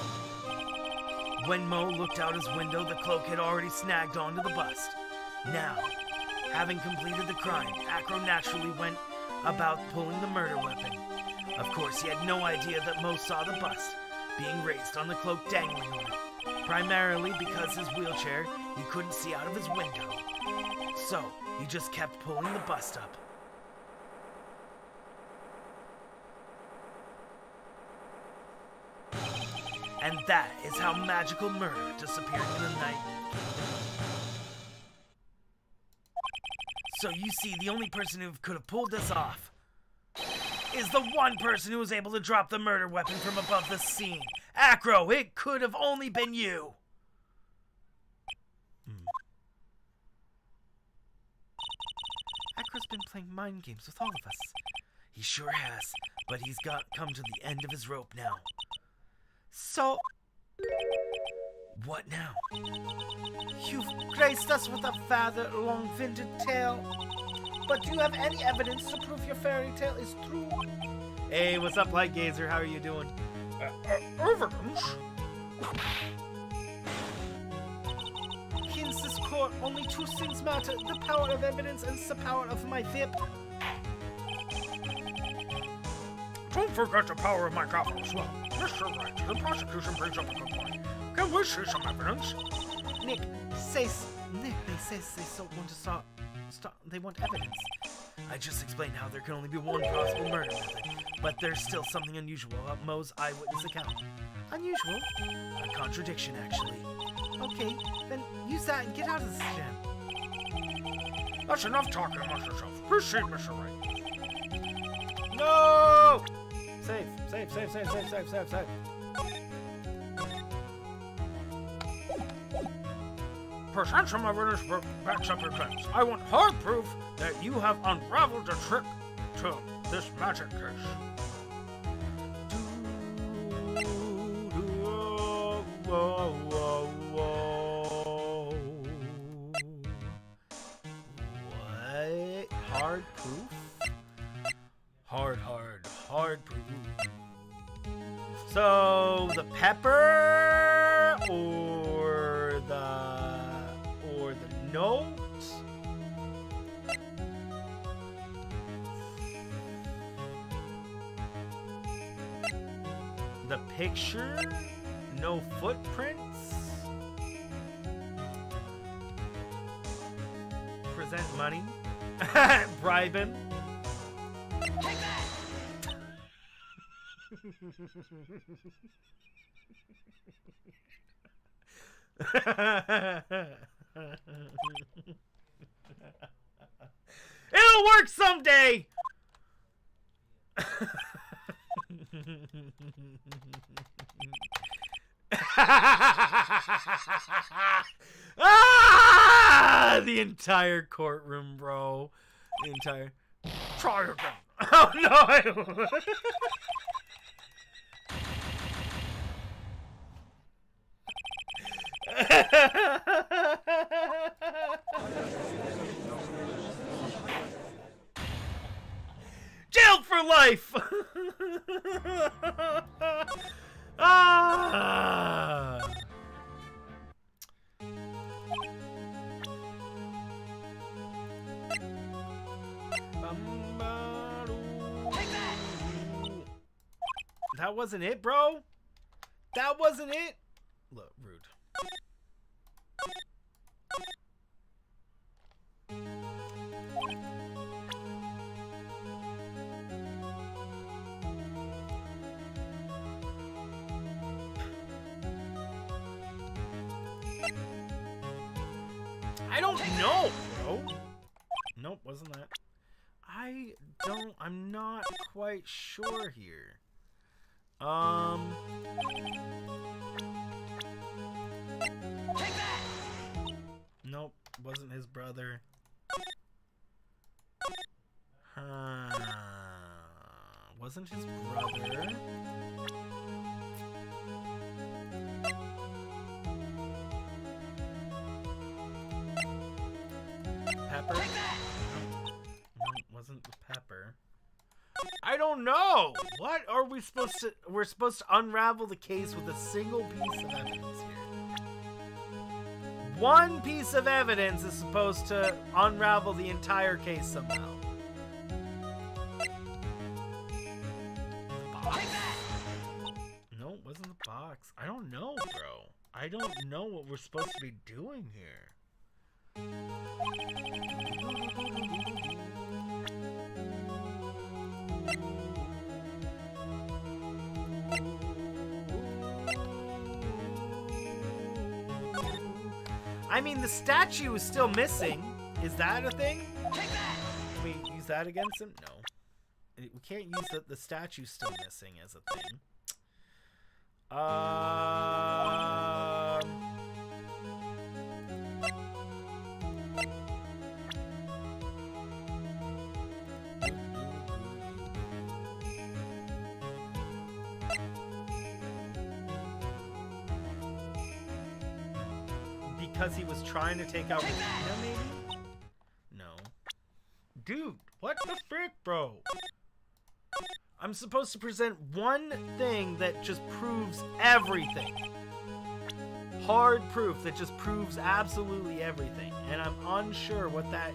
When Mo looked out his window, the cloak had already snagged onto the bust. Now, having completed the crime, Acro naturally went about pulling the murder weapon. Of course, he had no idea that Mo saw the bust being raised on the cloak dangling on it, primarily because his wheelchair he couldn't see out of his window. So, he just kept pulling the bust up. And that is how magical murder disappeared in the night. So you see, the only person who could have pulled this off is the one person who was able to drop the murder weapon from above the scene. Acro, it could have only been you. Acro's been playing mind games with all of us. He sure has, but he's come to the end of his rope now. So, what now? You've graced us with a rather long-winded tale, but do you have any evidence to prove your fairy tale is true? Hey, what's up, Light Gazer? How are you doing? Evidence? In this court, only two things matter: the power of evidence and the power of my whip. Don't forget the power of my gavel as well. Mr. Wright, the prosecution brings up a good point. Can we see some evidence? Nick, they want evidence. I just explained how there can only be one possible murder method, but there's still something unusual about Mo's eyewitness account. Unusual? A contradiction, actually. Okay, then use that and get out of this jam. That's enough talking amongst yourselves. Proceed, Mr. Wright. No! Save. Present some evidence that backs up your claims. I want hard proof that you have unraveled the trick to this magic case. What? Hard proof? Hard proof. So, the pepper or the note? The picture? No footprints? Present money? Bribing? Take that! It'll work someday! The entire courtroom, bro. The entire... Try again. Oh, no! Jailed for life! Ah! Take that! That wasn't it, bro? That wasn't it? Look, rude. I don't know, bro. Nope, wasn't that. I'm not quite sure here. Take that! Nope, wasn't his brother. Wasn't his brother. Pepper? Take that! No, wasn't the pepper. I don't know. What are we supposed to... We're supposed to unravel the case with a single piece of evidence here. One piece of evidence is supposed to unravel the entire case somehow. box? I don't know, bro. I don't know what we're supposed to be doing here. I mean, the statue is still missing. Is that a thing? Take that! Can we use that against him? No. We can't use the statue's still missing as a thing. Because he was trying to take out Regina, maybe? No. Dude, what the frick, bro? I'm supposed to present one thing that just proves everything. Hard proof that just proves absolutely everything. And I'm unsure what that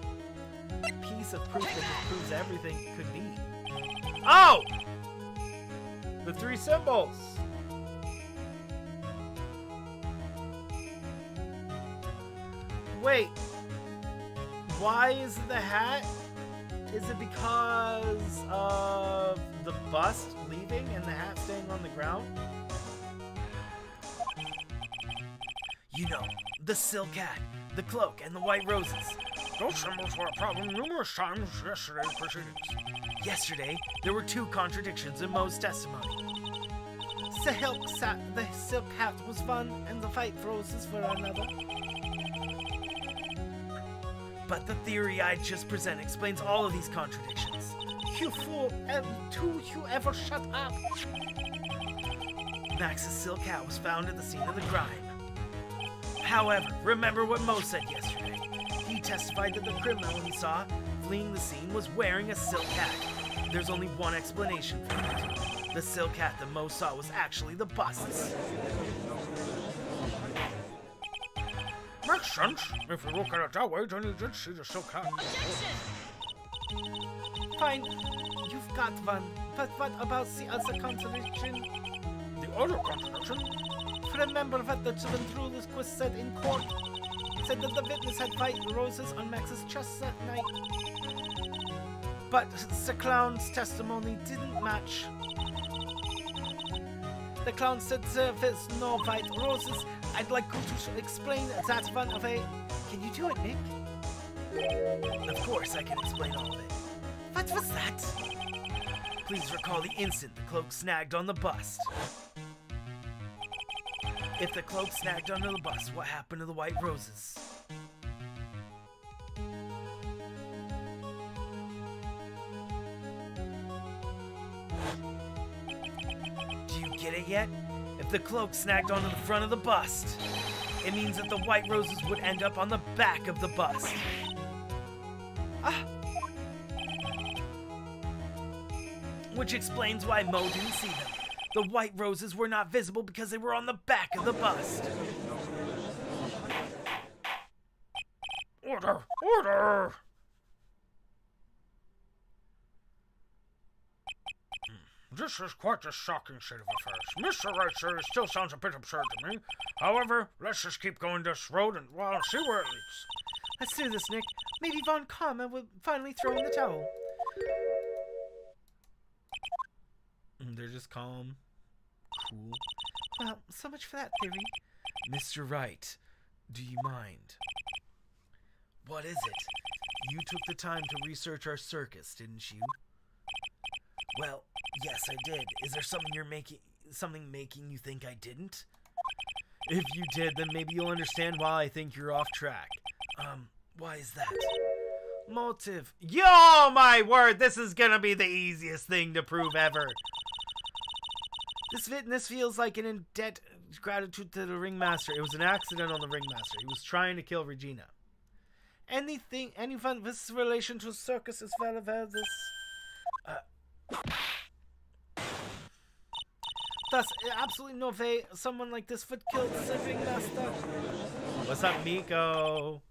piece of proof that just proves everything could be. Oh! The 3 symbols! Wait. Why is it the hat? Is it because of the bust leaving and the hat staying on the ground? You know, the silk hat, the cloak, and the white roses. Those symbols were a problem numerous times yesterday's proceedings. Yesterday, there were 2 contradictions in Moe's testimony. The silk hat was one, and the white roses were another. But the theory I just presented explains all of these contradictions. You fool, and you ever shut up? Max's silk hat was found at the scene of the crime. However, remember what Moe said yesterday. He testified that the criminal he saw fleeing the scene was wearing a silk hat. There's only one explanation for it. The silk hat that Moe saw was actually the bust's. Makes sense. If you look at it that way, then you did see the silk hat. Fine, you've got one. But what about the other contradiction? The other contradiction? Remember what the ventriloquist said in court? Said that the witness had white roses on Max's chest that night. But the clown's testimony didn't match. The clown said there's no white roses. I'd like you to explain that one away. Can you do it, Nick? Of course I can explain all of it. What was that? Please recall the instant the cloak snagged on the bust. If the cloak snagged onto the bust, what happened to the white roses? Do you get it yet? If the cloak snagged onto the front of the bust, it means that the white roses would end up on the back of the bust. Which explains why Moe didn't see them. The white roses were not visible because they were on the back of the bust. Order! Order! This is quite a shocking state of affairs. Mr. Wright, sir, it still sounds a bit absurd to me. However, let's just keep going this road and, well, see where it leads. Let's do this, Nick. Maybe Von Karma will finally throw in the towel. They're just calm. Cool. Well, so much for that theory. Mr. Wright, do you mind? What is it? You took the time to research our circus, didn't you? Well, yes, I did. Is there something making you think I didn't? If you did, then maybe you'll understand why I think you're off track. Why is that? Motive. Yo, my word, this is gonna be the easiest thing to prove ever. This feels like an in debt gratitude to the ringmaster. It was an accident on the ringmaster. He was trying to kill Regina. Anyone with relation to circus is well aware of this. Thus, absolutely no way someone like this would kill the ringmaster. What's up, Miko?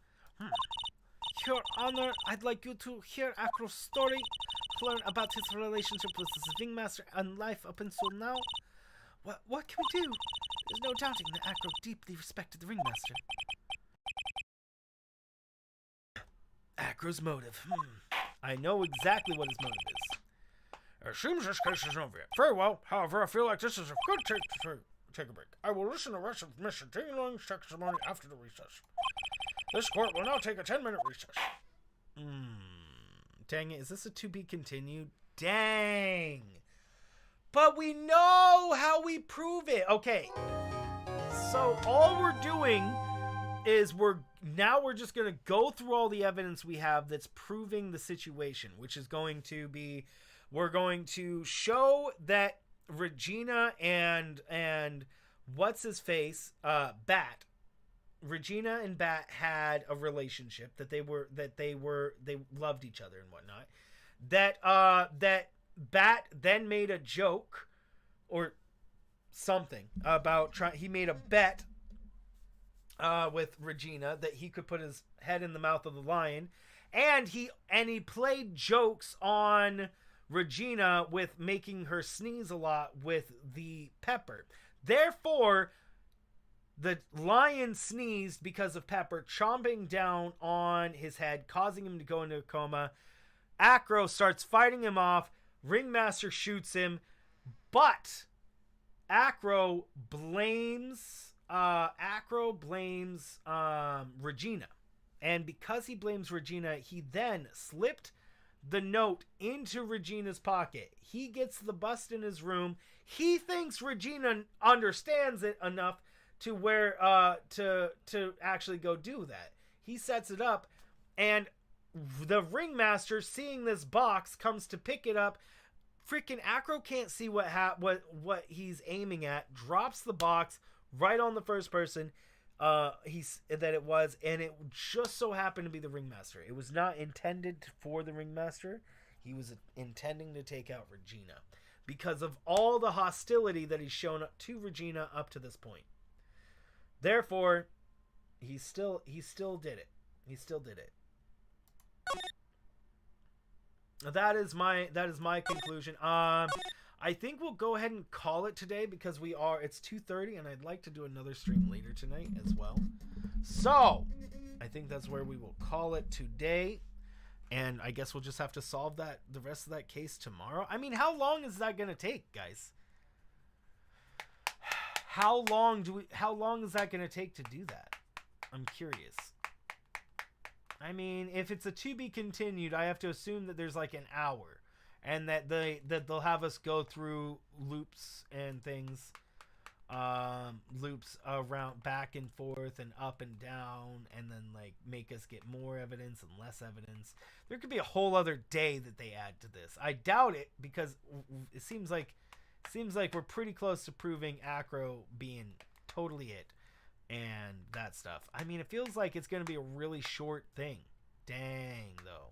Your Honor, I'd like you to hear Acro's story, learn about his relationship with the ringmaster and life up until now. What can we do? There's no doubting that Acro deeply respected the ringmaster. Acro's motive. I know exactly what his motive is. It seems this case is over yet. Very well. However, I feel like this is a good take a break. I will listen to the rest of Mr. Dingling's testimony after the recess. This court will now take a 10-minute recess. Dang it, is this a to be continued? Dang. But we know how we prove it. Okay. So all we're doing is we're just going to go through all the evidence we have that's proving the situation, which is going to be, we're going to show that Regina and what's his face, Bat. Regina and Bat had a relationship, that they loved each other and whatnot. That Bat then made a joke or something about he made a bet with Regina that he could put his head in the mouth of the lion, and he played jokes on Regina with making her sneeze a lot with the pepper. Therefore, the lion sneezed because of Pepper chomping down on his head, causing him to go into a coma. Acro starts fighting him off. Ringmaster shoots him, but Acro blames Regina. And because he blames Regina, he then slipped the note into Regina's pocket. He gets the bust in his room. He thinks Regina understands it enough to where to actually go do that. He sets it up, and the ringmaster, seeing this box, comes to pick it up. Freaking Acro can't see what he's aiming at. Drops the box right on the first person that it was, and it just so happened to be the ringmaster. It was not intended for the ringmaster. He was intending to take out Regina because of all the hostility that he's shown to Regina up to this point. Therefore, he still did it. He still did it. That is my conclusion. I think we'll go ahead and call it today because it's 2:30 and I'd like to do another stream later tonight as well. So, I think that's where we will call it today. And I guess we'll just have to solve the rest of that case tomorrow. I mean, how long is that going to take, guys? How long is that going to take to do that? I'm curious. I mean, if it's a to be continued, I have to assume that there's like an hour, and that they'll have us go through loops and things, loops around back and forth and up and down, and then like make us get more evidence and less evidence. There could be a whole other day that they add to this. I doubt it, because it seems like we're pretty close to proving Acro being totally it and that stuff. I mean, it feels like it's going to be a really short thing. Dang, though.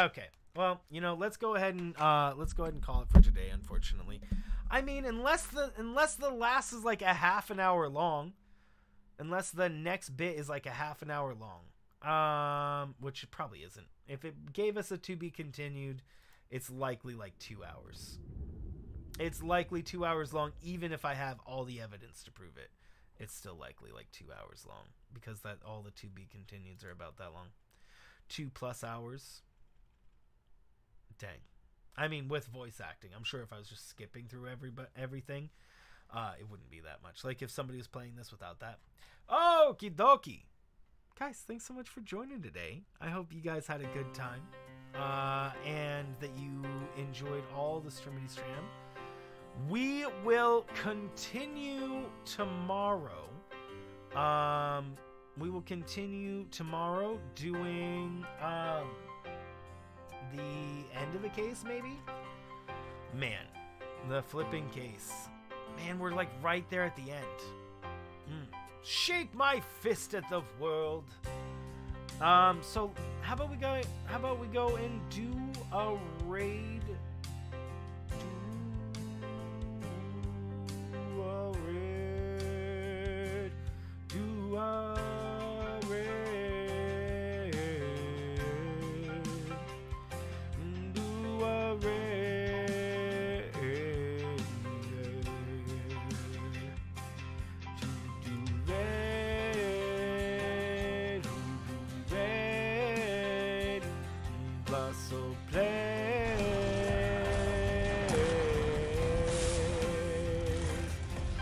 Okay. Well, let's go ahead and call it for today, unfortunately. I mean, unless the last is like a half an hour long, unless the next bit is like a half an hour long, which it probably isn't. If it gave us a to be continued, it's likely like 2 hours. It's likely 2 hours long, even if I have all the evidence to prove it. It's still likely like 2 hours long, because all the to be continueds are about that long. 2+ hours. Dang. I mean, with voice acting. I'm sure if I was just skipping through everything, it wouldn't be that much. Like if somebody was playing this without that. Okie dokie. Guys, thanks so much for joining today. I hope you guys had a good time. And that you enjoyed all the Streamity Stram. We will continue tomorrow. We will continue tomorrow doing the end of the case, maybe? Man, the flipping case. Man, we're like right there at the end. Shake my fist at the world. So how about we go and do a raid?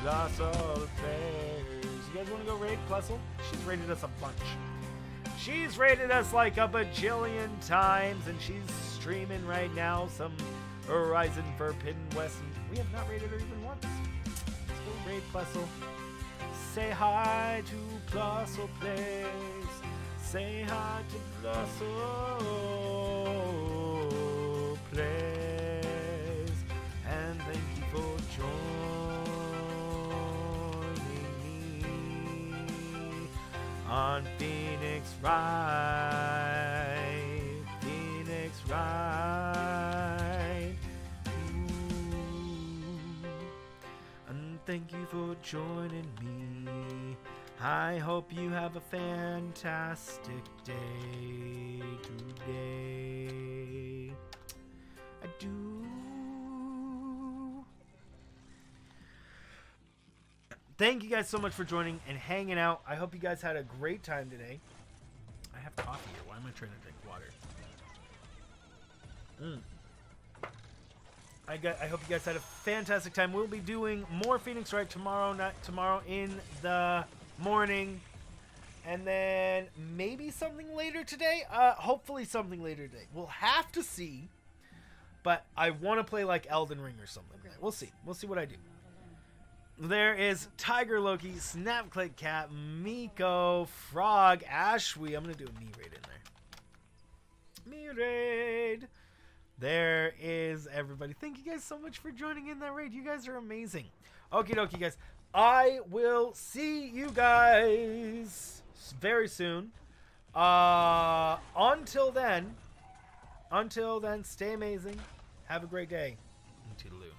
Plusle players. You guys want to go raid Plusle? She's raided us a bunch. She's raided us like a bajillion times, and she's streaming right now some Horizon Forbidden West. We have not raided her even once. Let's go raid Plusle. Say hi to Plusle Plays. Say hi to Plusle Plays. And thank you for joining me on Phoenix Wright. Phoenix Wright. And thank you for joining me. I hope you have a fantastic day today. I do. Thank you guys so much for joining and hanging out. I hope you guys had a great time today. I have coffee here. Why am I trying to drink water? I hope you guys had a fantastic time. We'll be doing more Phoenix Wright tomorrow in the morning. And then maybe something later today. Hopefully something later today. We'll have to see. But I want to play like Elden Ring or something like that. We'll see. We'll see what I do. There is XTigerXLoki, Snapclick Cat, Miko, Frog, Ashwee. I'm going to do a me raid in there. Me raid. There is everybody. Thank you guys so much for joining in that raid. You guys are amazing. Okie dokie, guys. I will see you guys very soon. Until then, stay amazing. Have a great day. Toodaloo.